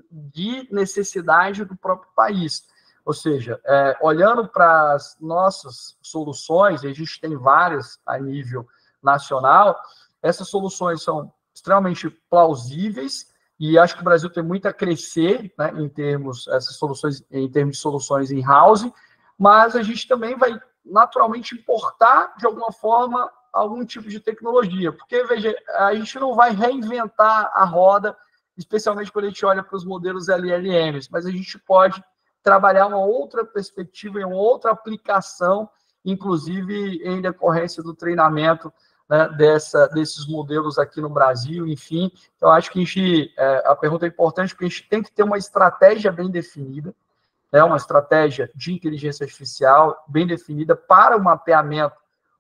de necessidade do próprio país. Ou seja, olhando para as nossas soluções, e a gente tem várias a nível nacional, essas soluções são extremamente plausíveis e acho que o Brasil tem muito a crescer, né, em termos de soluções in-house, mas a gente também vai naturalmente importar, de alguma forma, algum tipo de tecnologia, porque, veja, a gente não vai reinventar a roda, especialmente quando a gente olha para os modelos LLMs, mas a gente pode trabalhar uma outra perspectiva e uma outra aplicação, inclusive em decorrência do treinamento, né, desses modelos aqui no Brasil, enfim. Então, acho que a pergunta é importante, porque a gente tem que ter uma estratégia bem definida, né, uma estratégia de inteligência artificial bem definida para o mapeamento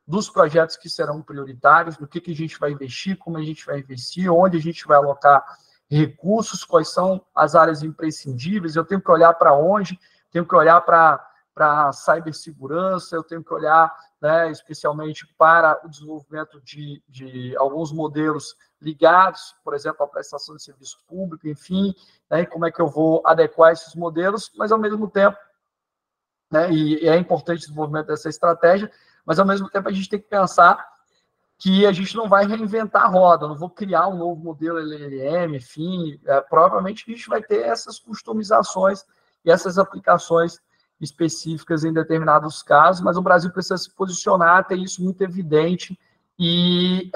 dos projetos que serão prioritários, no que a gente vai investir, como a gente vai investir, onde a gente vai alocar recursos, quais são as áreas imprescindíveis, eu tenho que olhar para onde, tenho que olhar para a cibersegurança, eu tenho que olhar, né, especialmente para o desenvolvimento de alguns modelos ligados, por exemplo, à prestação de serviço público, enfim, né, como é que eu vou adequar esses modelos, mas ao mesmo tempo, né, e é importante o desenvolvimento dessa estratégia, mas ao mesmo tempo a gente tem que pensar que a gente não vai reinventar a roda, não vou criar um novo modelo LLM, enfim, provavelmente a gente vai ter essas customizações e essas aplicações específicas em determinados casos, mas o Brasil precisa se posicionar, ter isso muito evidente e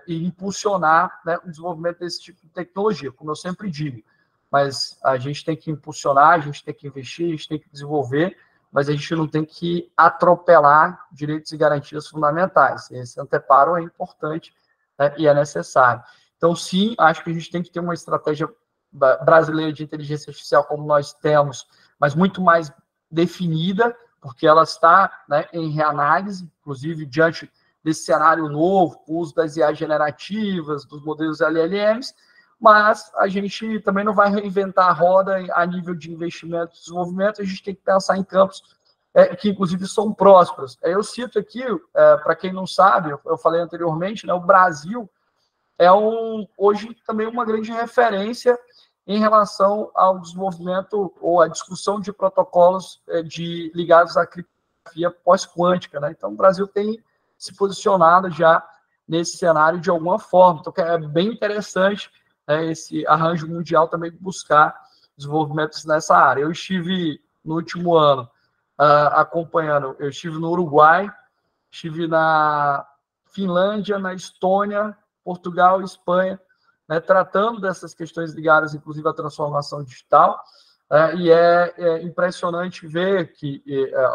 impulsionar, né, o desenvolvimento desse tipo de tecnologia, como eu sempre digo. Mas a gente tem que impulsionar, a gente tem que investir, a gente tem que desenvolver, mas a gente não tem que atropelar direitos e garantias fundamentais. Esse anteparo é importante, né, e é necessário. Então, sim, acho que a gente tem que ter uma estratégia brasileira de inteligência artificial como nós temos, mas muito mais definida, porque ela está, né, em reanálise, inclusive diante desse cenário novo, o uso das IA generativas, dos modelos LLMs, mas a gente também não vai reinventar a roda a nível de investimento e desenvolvimento, a gente tem que pensar em campos que, inclusive, são prósperos. Eu cito aqui, para quem não sabe, eu falei anteriormente, né, o Brasil é hoje também uma grande referência em relação ao desenvolvimento ou à discussão de protocolos ligados à criptografia pós-quântica, né? Então, o Brasil tem se posicionado já nesse cenário de alguma forma. Então, é bem interessante, esse arranjo mundial também buscar desenvolvimentos nessa área. Eu estive no último ano acompanhando, eu estive no Uruguai, estive na Finlândia, na Estônia, Portugal e Espanha, né, tratando dessas questões ligadas, inclusive, à transformação digital, e é impressionante ver que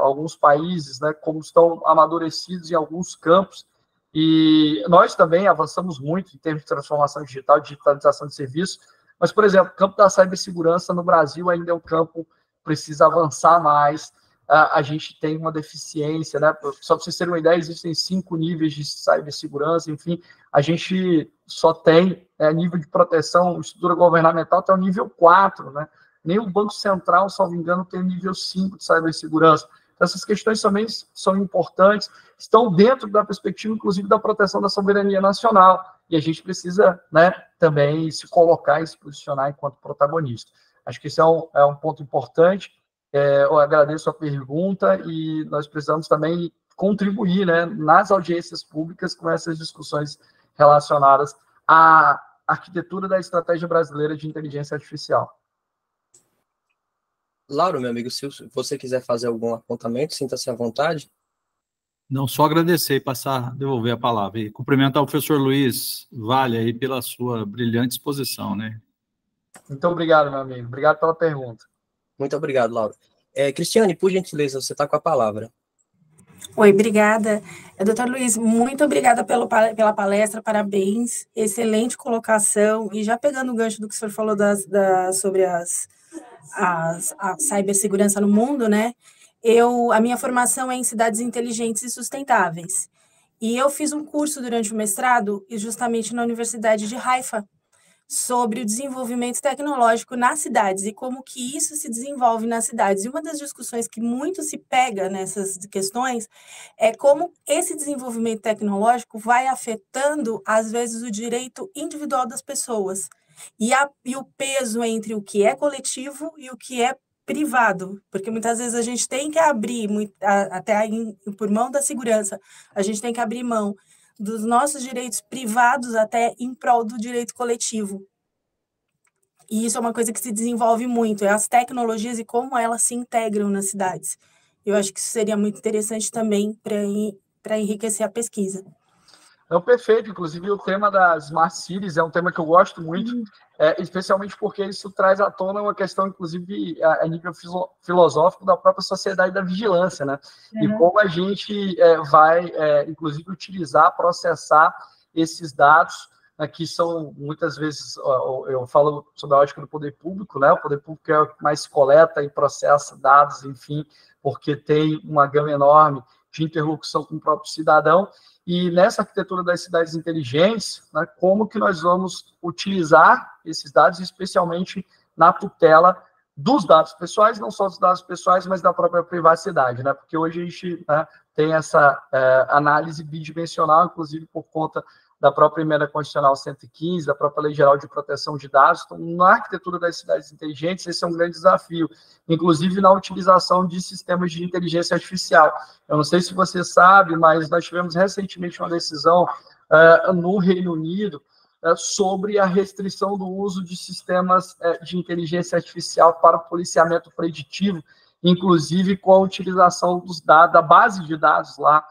alguns países, né, como estão amadurecidos em alguns campos, e nós também avançamos muito em termos de transformação digital, digitalização de serviços, mas, por exemplo, o campo da cibersegurança no Brasil ainda é um campo que precisa avançar mais, a gente tem uma deficiência, né? Só para vocês terem uma ideia, existem 5 níveis de cibersegurança, enfim, a gente só tem nível de proteção, estrutura governamental até o nível 4, né? Nem o Banco Central, salvo engano, tem nível 5 de cibersegurança. Então, essas questões também são importantes, estão dentro da perspectiva, inclusive, da proteção da soberania nacional, e a gente precisa, né, também se colocar e se posicionar enquanto protagonista. Acho que isso é um ponto importante. Eu agradeço a pergunta e nós precisamos também contribuir, né, nas audiências públicas com essas discussões relacionadas à arquitetura da estratégia brasileira de inteligência artificial. Lauro, meu amigo, se você quiser fazer algum apontamento, sinta-se à vontade. Não, só agradecer e devolver a palavra. E cumprimentar o professor Luiz Vale aí pela sua brilhante exposição, né? Muito obrigado, meu amigo. Obrigado pela pergunta. Muito obrigado, Lauro. Cristiane, por gentileza, você está com a palavra. Oi, obrigada. Doutor Luiz, muito obrigada pela palestra, parabéns, excelente colocação, e já pegando o gancho do que o senhor falou sobre a cibersegurança no mundo, né? A minha formação é em cidades inteligentes e sustentáveis, e eu fiz um curso durante o mestrado, justamente na Universidade de Haifa, sobre o desenvolvimento tecnológico nas cidades e como que isso se desenvolve nas cidades. E uma das discussões que muito se pega nessas questões é como esse desenvolvimento tecnológico vai afetando, às vezes, o direito individual das pessoas e o peso entre o que é coletivo e o que é privado, porque muitas vezes a gente tem que abrir, até por mão da segurança, a gente tem que abrir mão dos nossos direitos privados até em prol do direito coletivo. E isso é uma coisa que se desenvolve muito, é as tecnologias e como elas se integram nas cidades. Eu acho que isso seria muito interessante também para enriquecer a pesquisa. Perfeito. Inclusive, o tema das Smart Cities é um tema que eu gosto muito, especialmente porque isso traz à tona uma questão, inclusive, a nível filosófico da própria sociedade da vigilância, né? E como a gente vai, inclusive, utilizar, processar esses dados, né, que são, muitas vezes, eu falo sobre a ótica do poder público, né? O poder público é o que mais coleta e processa dados, enfim, porque tem uma gama enorme de interlocução com o próprio cidadão. E nessa arquitetura das cidades inteligentes, né, como que nós vamos utilizar esses dados, especialmente na tutela dos dados pessoais, não só dos dados pessoais, mas da própria privacidade, né? Porque hoje a gente, né, tem essa análise bidimensional, inclusive por conta da própria Emenda Constitucional 115, da própria Lei Geral de Proteção de Dados. Então, na arquitetura das cidades inteligentes, esse é um grande desafio, inclusive na utilização de sistemas de inteligência artificial. Eu não sei se você sabe, mas nós tivemos recentemente uma decisão no Reino Unido sobre a restrição do uso de sistemas de inteligência artificial para o policiamento preditivo, inclusive com a utilização dos dados, da base de dados lá,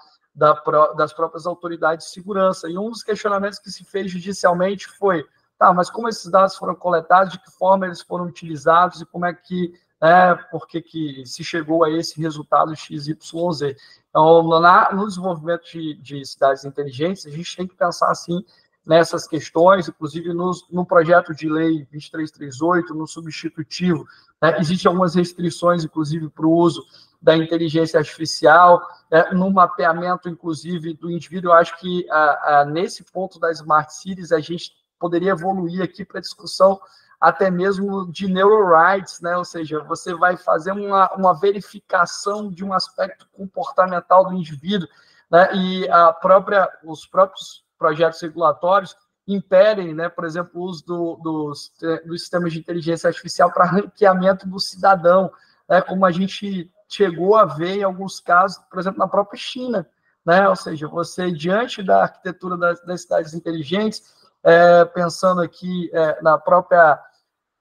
das próprias autoridades de segurança. E um dos questionamentos que se fez judicialmente foi, mas como esses dados foram coletados, de que forma eles foram utilizados e como é que, por que se chegou a esse resultado XYZ. Então, no desenvolvimento de cidades inteligentes, a gente tem que pensar, assim, nessas questões, inclusive no projeto de lei 2338, no substitutivo, né, existem algumas restrições, inclusive, para o uso da inteligência artificial, no mapeamento, inclusive, do indivíduo. Eu acho que, nesse ponto das Smart Cities, a gente poderia evoluir aqui para a discussão até mesmo de neurorights, né? Ou seja, você vai fazer uma verificação de um aspecto comportamental do indivíduo, né? E os próprios projetos regulatórios impedem, né, por exemplo, o uso dos sistemas de inteligência artificial para ranqueamento do cidadão, né, como a gente chegou a ver em alguns casos, por exemplo, na própria China, né? Ou seja, você, diante da arquitetura das cidades inteligentes, pensando aqui na própria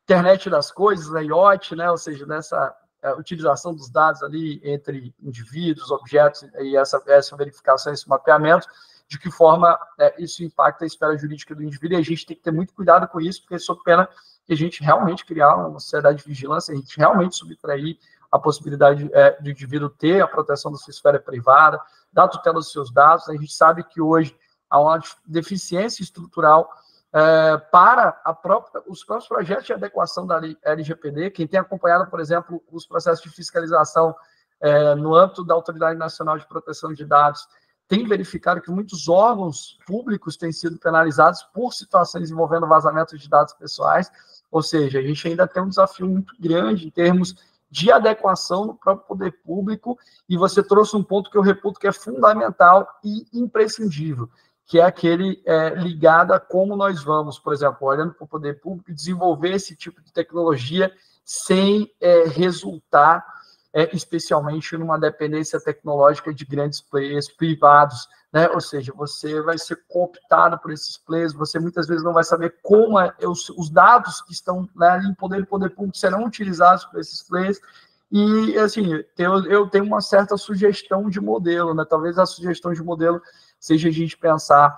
internet das coisas, a IoT, né? Ou seja, nessa utilização dos dados ali entre indivíduos, objetos, e essa verificação, esse mapeamento, de que forma isso impacta a esfera jurídica do indivíduo, e a gente tem que ter muito cuidado com isso, porque sob pena que a gente realmente criar uma sociedade de vigilância, a gente realmente subtrair a possibilidade do indivíduo ter a proteção da sua esfera privada, da tutela dos seus dados. A gente sabe que hoje há uma deficiência estrutural para os próprios projetos de adequação da LGPD. Quem tem acompanhado, por exemplo, os processos de fiscalização no âmbito da Autoridade Nacional de Proteção de Dados, tem verificado que muitos órgãos públicos têm sido penalizados por situações envolvendo vazamento de dados pessoais. Ou seja, a gente ainda tem um desafio muito grande em termos de adequação no próprio poder público, e você trouxe um ponto que eu reputo que é fundamental e imprescindível, que é aquele ligado a como nós vamos, por exemplo, olhando para o poder público, desenvolver esse tipo de tecnologia sem resultar especialmente numa dependência tecnológica de grandes players privados, né? Ou seja, você vai ser cooptado por esses players, você muitas vezes não vai saber como os dados que estão, né, ali em poder público serão utilizados por esses players. E, assim, eu tenho uma certa sugestão de modelo, né? Talvez a sugestão de modelo seja a gente pensar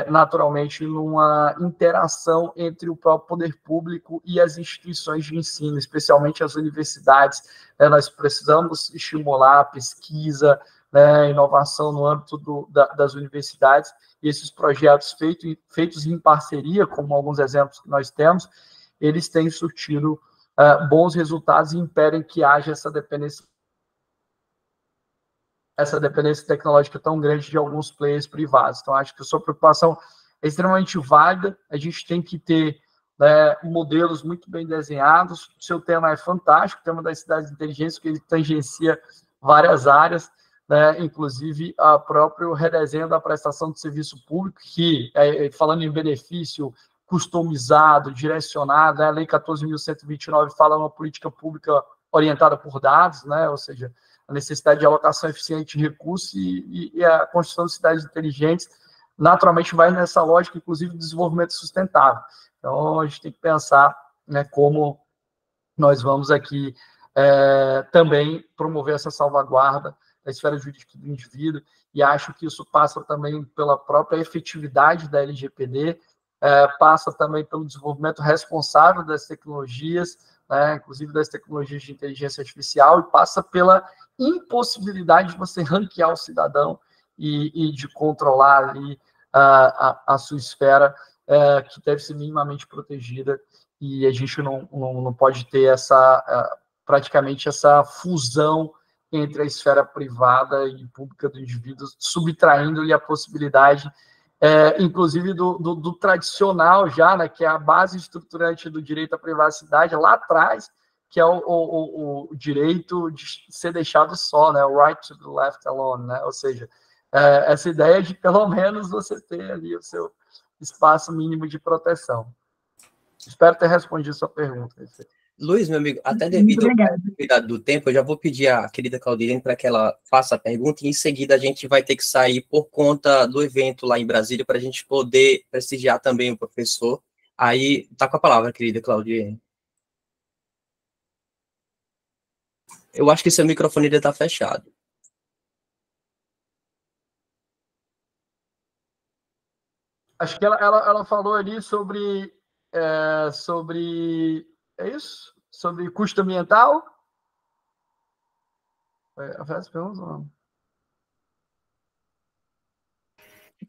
naturalmente numa interação entre o próprio poder público e as instituições de ensino, especialmente as universidades. Nós precisamos estimular a pesquisa, né, inovação no âmbito das universidades, e esses projetos feitos em parceria, como alguns exemplos que nós temos, eles têm surtido bons resultados e impedem que haja essa dependência tecnológica tão grande de alguns players privados. Então, acho que a sua preocupação é extremamente válida, a gente tem que ter, né, modelos muito bem desenhados. O seu tema é fantástico, o tema das cidades inteligentes, que ele tangencia várias áreas, né, inclusive a próprio redesenho da prestação de serviço público, que, falando em benefício customizado, direcionado, né, a Lei 14.129 fala uma política pública orientada por dados, né, ou seja, a necessidade de alocação eficiente de recursos e a construção de cidades inteligentes, naturalmente vai nessa lógica, inclusive, do desenvolvimento sustentável. Então, a gente tem que pensar, né, como nós vamos aqui também promover essa salvaguarda da esfera jurídica do indivíduo, e acho que isso passa também pela própria efetividade da LGPD, passa também pelo desenvolvimento responsável das tecnologias, né, inclusive das tecnologias de inteligência artificial, e passa pela impossibilidade de você ranquear o cidadão e de controlar ali a sua esfera, que deve ser minimamente protegida, e a gente não pode ter praticamente essa fusão entre a esfera privada e pública do indivíduo, subtraindo-lhe a possibilidade, inclusive do tradicional já, né, que é a base estruturante do direito à privacidade, lá atrás, que é o direito de ser deixado só, né, o right to be left alone, né, ou seja, essa ideia de pelo menos você ter ali o seu espaço mínimo de proteção. Espero ter respondido a sua pergunta. Luiz, meu amigo, até devido à cuidado do tempo, eu já vou pedir à querida Claudirene para que ela faça a pergunta, e em seguida a gente vai ter que sair por conta do evento lá em Brasília, para a gente poder prestigiar também o professor. Aí, tá com a palavra, querida Claudirene. Eu acho que seu microfone ainda está fechado. Acho que ela falou ali sobre é isso? Sobre custo ambiental?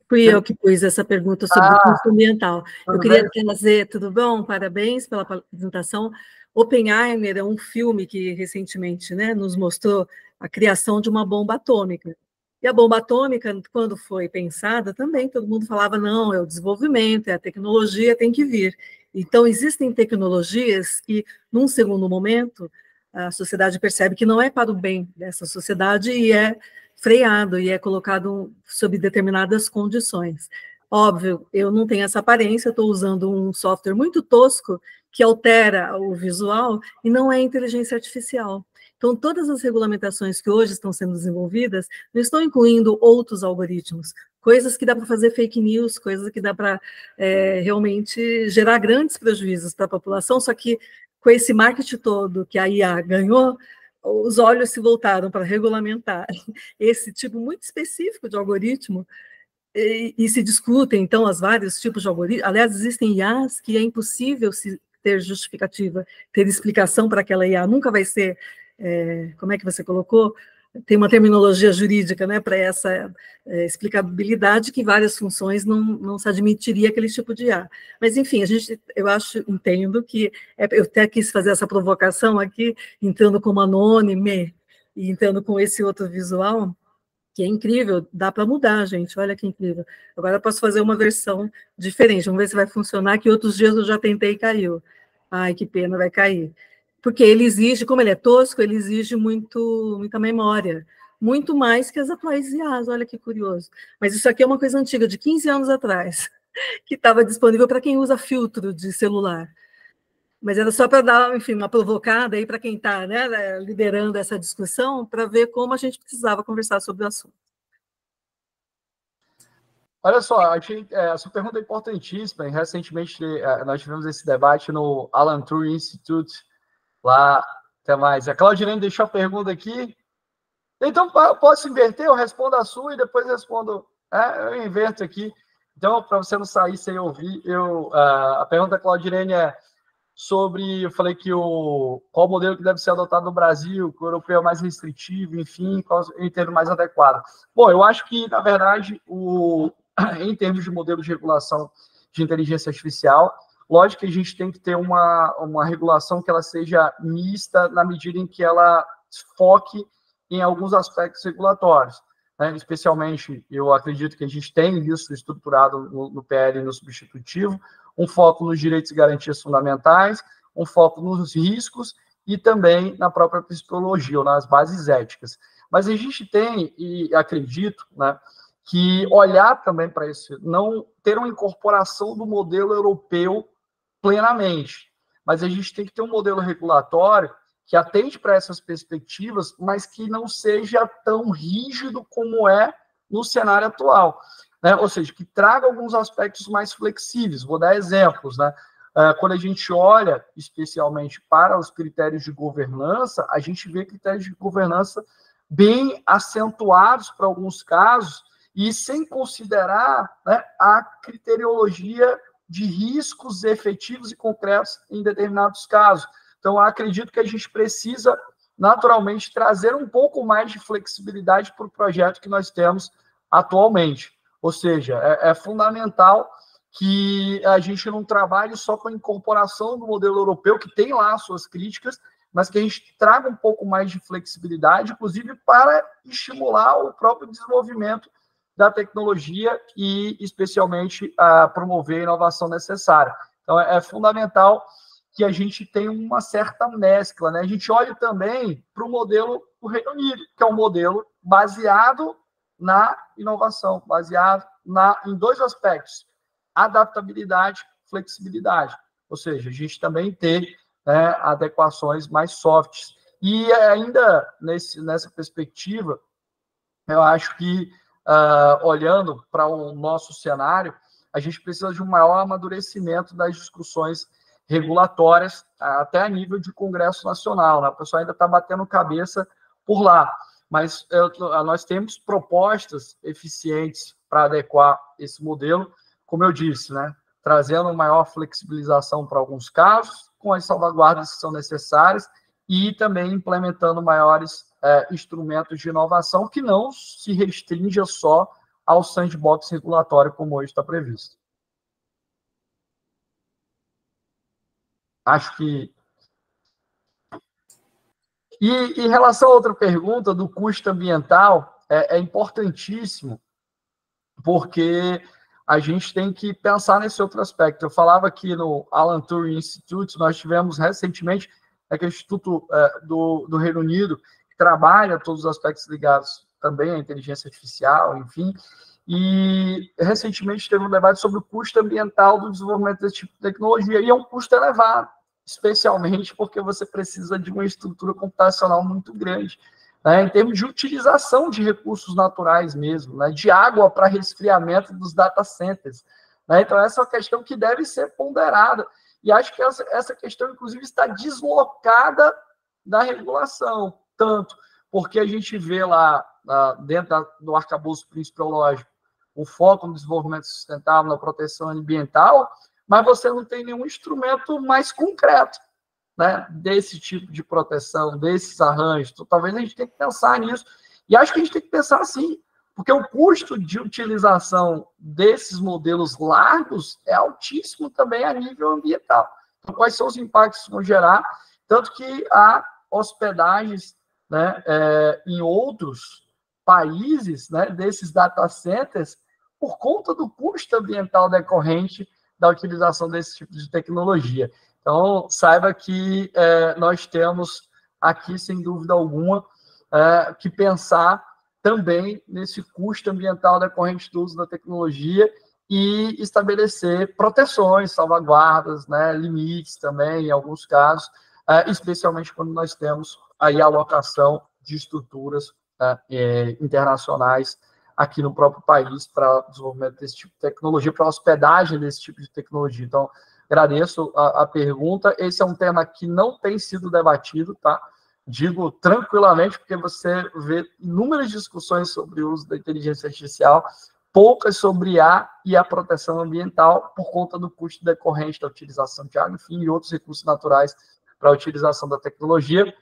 Fui eu que pus essa pergunta sobre o custo ambiental. Eu queria trazer, tudo bom? Parabéns pela apresentação. Oppenheimer é um filme que recentemente, né, nos mostrou a criação de uma bomba atômica. E a bomba atômica, quando foi pensada, também todo mundo falava, não, é o desenvolvimento, é a tecnologia, tem que vir. Então, existem tecnologias que, num segundo momento, a sociedade percebe que não é para o bem dessa sociedade e é freado, e é colocado sob determinadas condições. Óbvio, eu não tenho essa aparência, estou usando um software muito tosco que altera o visual e não é inteligência artificial. Então, todas as regulamentações que hoje estão sendo desenvolvidas não estão incluindo outros algoritmos, coisas que dá para fazer fake news, coisas que dá para realmente gerar grandes prejuízos para a população, só que com esse marketing todo que a IA ganhou, os olhos se voltaram para regulamentar esse tipo muito específico de algoritmo, e se discutem, então, os vários tipos de algoritmos. Aliás, existem IAs que é impossível se ter justificativa, ter explicação para aquela IA, nunca vai ser, como é que você colocou? Tem uma terminologia jurídica, né, para essa explicabilidade, que várias funções não se admitiria aquele tipo de IA. Mas, enfim, entendo que, eu até quis fazer essa provocação aqui, entrando como anônime, e entrando com esse outro visual, que é incrível, dá para mudar, gente, olha que incrível. Agora eu posso fazer uma versão diferente, vamos ver se vai funcionar, que outros dias eu já tentei e caiu. Ai, que pena, vai cair. porque ele exige, como ele é tosco, ele exige muita memória, muito mais que as atuais IAs, olha que curioso. Mas isso aqui é uma coisa antiga, de 15 anos atrás, que estava disponível para quem usa filtro de celular. Mas era só para dar, enfim, uma provocada aí para quem está, né, liderando essa discussão, para ver como a gente precisava conversar sobre o assunto. Olha só, achei, essa pergunta é importantíssima. Recentemente, nós tivemos esse debate no Alan Turing Institute, lá, até mais. A Claudilene deixou a pergunta aqui. Então, posso inverter? Eu respondo a sua e depois respondo. Eu inverto aqui. Então, para você não sair sem ouvir, a pergunta da Claudilene é sobre, eu falei que qual modelo que deve ser adotado no Brasil, que o europeu é mais restritivo, enfim, qual eu entendo mais adequado. Bom, eu acho que, na verdade, em termos de modelo de regulação de inteligência artificial, lógico que a gente tem que ter uma regulação que ela seja mista na medida em que ela foque em alguns aspectos regulatórios. Né? Especialmente, eu acredito que a gente tem isso estruturado no PL e no substitutivo, um foco nos direitos e garantias fundamentais, um foco nos riscos e também na própria psicologia, ou nas bases éticas. Mas a gente tem, e acredito, né, que olhar também para isso, não ter uma incorporação do modelo europeu plenamente, mas a gente tem que ter um modelo regulatório que atende para essas perspectivas, mas que não seja tão rígido como é no cenário atual. Né? Ou seja, que traga alguns aspectos mais flexíveis. Vou dar exemplos. Né? Quando a gente olha, especialmente para os critérios de governança, a gente vê critérios de governança bem acentuados para alguns casos e sem considerar, né, a criteriologia de riscos efetivos e concretos em determinados casos. Então, eu acredito que a gente precisa, naturalmente, trazer um pouco mais de flexibilidade para o projeto que nós temos atualmente. Ou seja, é fundamental que a gente não trabalhe só com a incorporação do modelo europeu, que tem lá suas críticas, mas que a gente traga um pouco mais de flexibilidade, inclusive para estimular o próprio desenvolvimento da tecnologia e, especialmente, promover a inovação necessária. Então, é fundamental que a gente tenha uma certa mescla. Né? A gente olha também para o modelo do Reino Unido, que é um modelo baseado na inovação, baseado em dois aspectos, adaptabilidade e flexibilidade. Ou seja, a gente também tem, né, adequações mais softs. E ainda nessa perspectiva, eu acho que, olhando para o nosso cenário, a gente precisa de um maior amadurecimento das discussões regulatórias, até a nível de Congresso Nacional. Né? O pessoal ainda está batendo cabeça por lá. Mas nós temos propostas eficientes para adequar esse modelo, como eu disse, né? Trazendo maior flexibilização para alguns casos, com as salvaguardas que são necessárias, e também implementando maiores instrumentos de inovação que não se restrinja só ao sandbox regulatório, como hoje está previsto. Acho que... E em relação a outra pergunta do custo ambiental, é importantíssimo, porque a gente tem que pensar nesse outro aspecto. Eu falava aqui no Alan Turing Institute, nós tivemos recentemente, que é o Instituto do Reino Unido, que trabalha todos os aspectos ligados também à inteligência artificial, enfim, e recentemente teve um debate sobre o custo ambiental do desenvolvimento desse tipo de tecnologia, e é um custo elevado, especialmente porque você precisa de uma estrutura computacional muito grande, né, em termos de utilização de recursos naturais mesmo, né, de água para resfriamento dos data centers. Né, então, essa é uma questão que deve ser ponderada, e acho que essa questão, inclusive, está deslocada da regulação, tanto porque a gente vê lá, dentro do arcabouço principiológico, o foco no desenvolvimento sustentável, na proteção ambiental, mas você não tem nenhum instrumento mais concreto, né, desse tipo de proteção, desses arranjos. Então, talvez a gente tenha que pensar nisso. E acho que a gente tem que pensar assim, porque o custo de utilização desses modelos largos é altíssimo também a nível ambiental. Então, quais são os impactos que vão gerar? Tanto que há hospedagens, né, em outros países, né, desses data centers, por conta do custo ambiental decorrente da utilização desse tipo de tecnologia. Então, saiba que nós temos aqui, sem dúvida alguma, que pensar também nesse custo ambiental decorrente do uso da tecnologia e estabelecer proteções, salvaguardas, né, limites também, em alguns casos, especialmente quando nós temos aí a alocação de estruturas internacionais aqui no próprio país para o desenvolvimento desse tipo de tecnologia, para a hospedagem desse tipo de tecnologia. Então, agradeço a pergunta. Esse é um tema que não tem sido debatido, tá? Digo tranquilamente, porque você vê inúmeras discussões sobre o uso da inteligência artificial, poucas sobre e a proteção ambiental, por conta do custo decorrente da utilização de água, enfim, e outros recursos naturais para a utilização da tecnologia.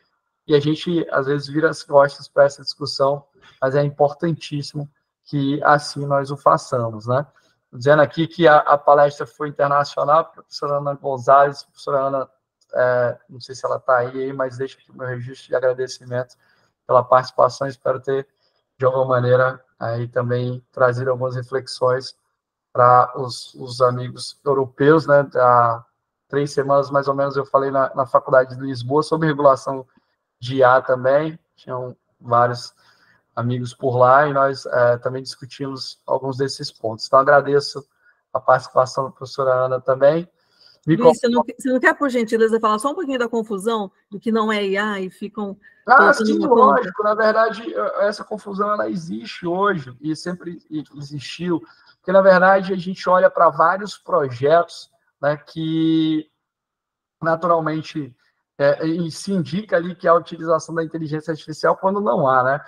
E a gente, às vezes, vira as costas para essa discussão, mas é importantíssimo que assim nós o façamos, né? Dizendo aqui que a palestra foi internacional, a professora Ana Gonzalez, a professora Ana, não sei se ela está aí, mas deixo aqui o meu registro de agradecimento pela participação, espero ter, de alguma maneira, aí também trazido algumas reflexões para os amigos europeus, né? Há 3 semanas, mais ou menos, eu falei na Faculdade de Lisboa sobre regulação de IA também, tinham vários amigos por lá, e nós também discutimos alguns desses pontos. Então, agradeço a participação da professora Ana também. Luiz, você não quer, por gentileza, falar só um pouquinho da confusão do que não é IA e ficam... sim, lógico. Na verdade, essa confusão ela existe hoje e sempre existiu, porque, na verdade, a gente olha para vários projetos, né, que, naturalmente, se indica ali que há a utilização da inteligência artificial quando não há, né?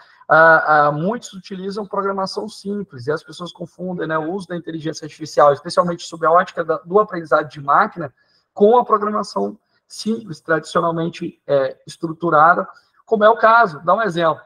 Muitos utilizam programação simples, e as pessoas confundem, né, o uso da inteligência artificial, especialmente sob a ótica do aprendizado de máquina, com a programação simples, tradicionalmente estruturada, como é o caso. Dá um exemplo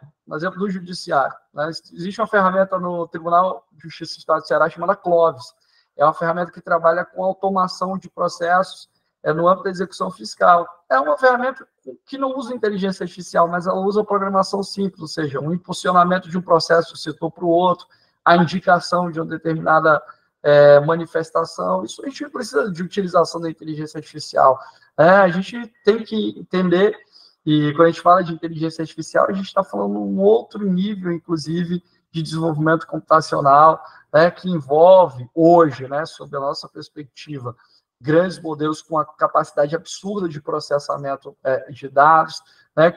do judiciário, né? Existe uma ferramenta no Tribunal de Justiça do Estado do Ceará chamada Clovis. É uma ferramenta que trabalha com automação de processos no âmbito da execução fiscal. É uma ferramenta que não usa inteligência artificial, mas ela usa programação simples, ou seja, um impulsionamento de um processo de um setor para o outro, a indicação de uma determinada manifestação. Isso a gente não precisa de utilização da inteligência artificial. A gente tem que entender, e quando a gente fala de inteligência artificial, a gente está falando de um outro nível, inclusive, de desenvolvimento computacional, que envolve hoje, sob a nossa perspectiva, grandes modelos com a capacidade absurda de processamento de dados,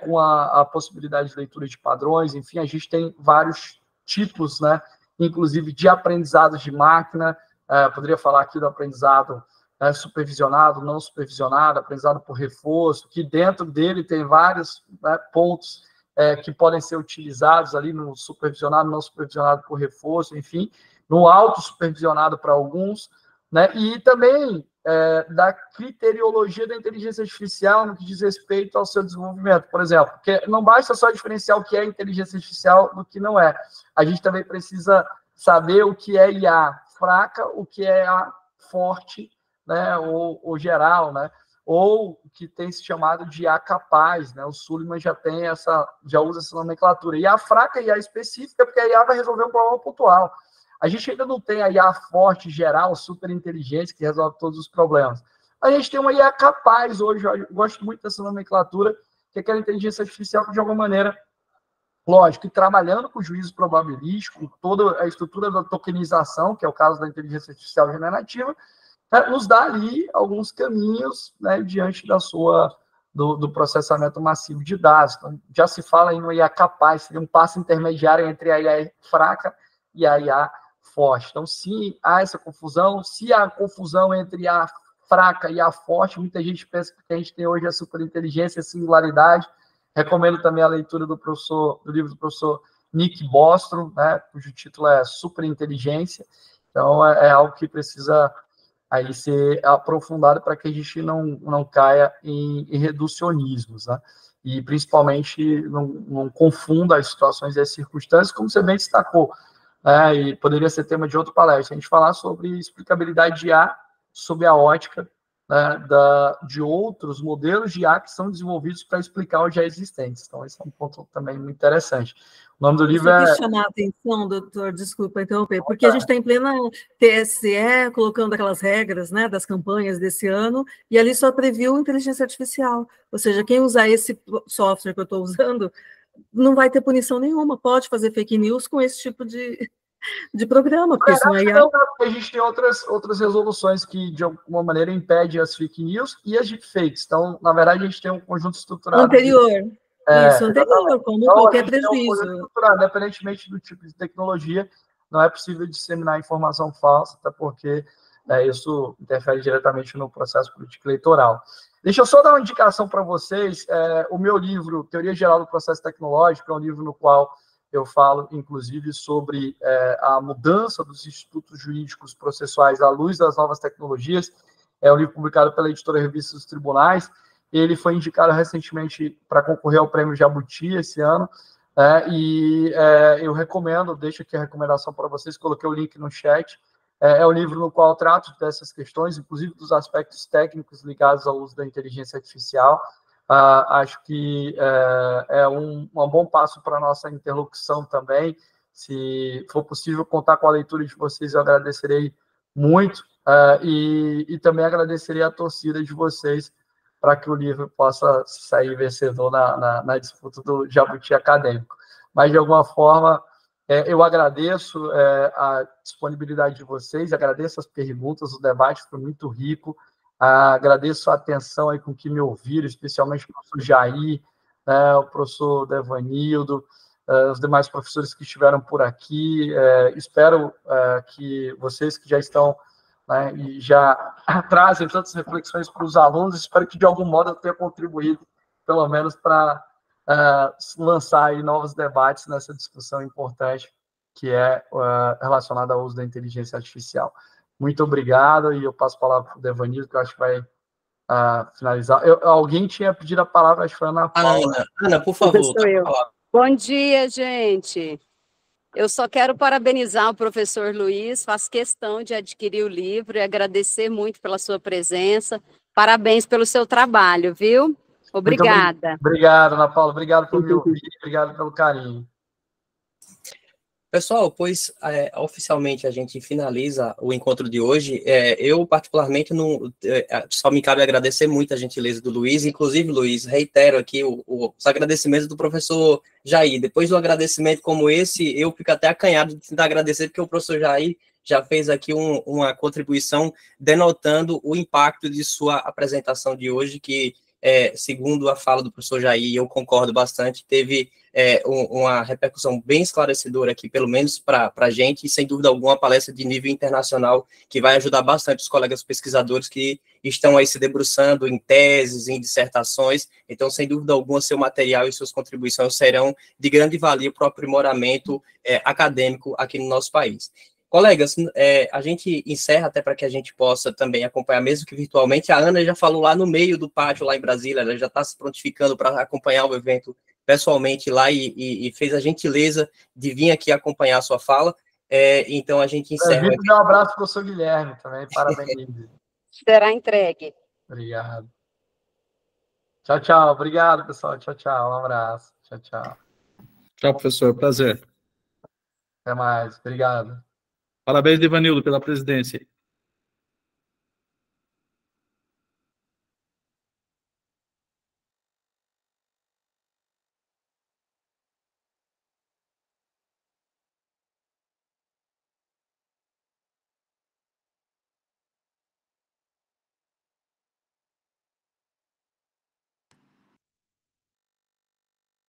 com a possibilidade de leitura de padrões. Enfim, a gente tem vários tipos, inclusive de aprendizados de máquina. Poderia falar aqui do aprendizado supervisionado, não supervisionado, aprendizado por reforço, que dentro dele tem vários pontos que podem ser utilizados ali no supervisionado, não supervisionado por reforço, enfim, no auto-supervisionado para alguns, e também da criteriologia da inteligência artificial no que diz respeito ao seu desenvolvimento. Por exemplo, porque não basta só diferenciar o que é inteligência artificial do que não é. A gente também precisa saber o que é IA fraca, o que é IA forte, ou geral, ou o que tem se chamado de IA capaz, O Suleiman já usa essa nomenclatura. IA fraca e IA específica, porque a IA vai resolver um problema pontual. A gente ainda não tem a IA forte, geral, super inteligente, que resolve todos os problemas. A gente tem uma IA capaz hoje, eu gosto muito dessa nomenclatura, que é aquela inteligência artificial que, de alguma maneira, lógico, e trabalhando com juízo probabilístico, com toda a estrutura da tokenização, que é o caso da inteligência artificial generativa, nos dá ali alguns caminhos diante do processamento massivo de dados. Então, já se fala em uma IA capaz, seria um passo intermediário entre a IA fraca e a IA forte. Então, se há essa confusão, se há confusão entre a fraca e a forte, muita gente pensa que a gente tem hoje a superinteligência, a singularidade. Recomendo também a leitura do livro do professor Nick Bostrom, cujo título é Superinteligência. Então, é algo que precisa aí ser aprofundado para que a gente não caia em reducionismos, e principalmente não confunda as situações e as circunstâncias, como você bem destacou. E poderia ser tema de outra palestra, a gente falar sobre explicabilidade de IA sob a ótica né, de outros modelos de IA que são desenvolvidos para explicar os já existentes. Então, esse é um ponto também muito interessante. O nome do livro é... Eu quis chamar a atenção, doutor, desculpa interromper, porque a gente está em plena TSE, colocando aquelas regras, né, das campanhas desse ano, e ali só previu inteligência artificial. Ou seja, quem usar esse software que eu estou usando não vai ter punição nenhuma, pode fazer fake news com esse tipo de programa, porque isso não é IA. A gente tem outras resoluções que, de alguma maneira, impedem as fake news e as deepfakes. Então, na verdade, a gente tem um conjunto estruturado. Anterior. Isso, anterior, como então, qualquer prejuízo. Independentemente do tipo de tecnologia, não é possível disseminar informação falsa, até porque isso interfere diretamente no processo político eleitoral. Deixa eu só dar uma indicação para vocês. O meu livro, Teoria Geral do Processo Tecnológico, é um livro no qual eu falo, inclusive, sobre a mudança dos institutos jurídicos processuais à luz das novas tecnologias. É um livro publicado pela editora Revista dos Tribunais. Ele foi indicado recentemente para concorrer ao Prêmio Jabuti esse ano. Eu recomendo, deixo aqui a recomendação para vocês, coloquei o link no chat. É um livro no qual eu trato dessas questões, inclusive dos aspectos técnicos ligados ao uso da inteligência artificial. Acho que é um bom passo para a nossa interlocução também. Se for possível contar com a leitura de vocês, eu agradecerei muito. E também agradecerei a torcida de vocês para que o livro possa sair vencedor na disputa do Jabuti acadêmico. Mas, de alguma forma, eu agradeço a disponibilidade de vocês, agradeço as perguntas, o debate foi muito rico. Agradeço a atenção aí com que me ouviram, especialmente o professor Jair, o professor Devanildo, os demais professores que estiveram por aqui. Espero que vocês que já estão, né, e já trazem tantas reflexões para os alunos, espero que de algum modo eu tenha contribuído, pelo menos para lançar aí novos debates nessa discussão importante que é relacionada ao uso da inteligência artificial. Muito obrigado, e eu passo a palavra para o Devanildo, que eu acho que vai finalizar. Alguém tinha pedido a palavra, acho que foi a Ana Paula. Ana, por favor. Sou eu. Bom dia, gente. Eu só quero parabenizar o professor Luiz, faço questão de adquirir o livro e agradecer muito pela sua presença. Parabéns pelo seu trabalho, viu? Obrigada. Obrigado, Ana Paula. Obrigado por me ouvir, obrigado pelo carinho. Pessoal, pois oficialmente a gente finaliza o encontro de hoje. Eu, particularmente, só me cabe agradecer muito a gentileza do Luiz. Inclusive, Luiz, reitero aqui os agradecimentos do professor Jair. Depois do agradecimento como esse, eu fico até acanhado de tentar agradecer, porque o professor Jair já fez aqui uma contribuição denotando o impacto de sua apresentação de hoje, que, segundo a fala do professor Jair, eu concordo bastante, teve uma repercussão bem esclarecedora aqui, pelo menos para a gente, e sem dúvida alguma, uma palestra de nível internacional que vai ajudar bastante os colegas pesquisadores que estão aí se debruçando em teses, em dissertações. Então, sem dúvida alguma, seu material e suas contribuições serão de grande valia para o aprimoramento acadêmico aqui no nosso país. Colegas, a gente encerra até para que a gente possa também acompanhar, mesmo que virtualmente. A Ana já falou lá no meio do pátio, lá em Brasília, ela já está se prontificando para acompanhar o evento pessoalmente lá e fez a gentileza de vir aqui acompanhar a sua fala. Então, a gente encerra. Um abraço para o professor Guilherme também, parabéns. Será entregue. Obrigado. Tchau, tchau. Obrigado, pessoal. Tchau, tchau. Um abraço. Tchau, tchau. Tchau, professor. Prazer. Até mais. Obrigado. Parabéns, Devanildo, pela presidência.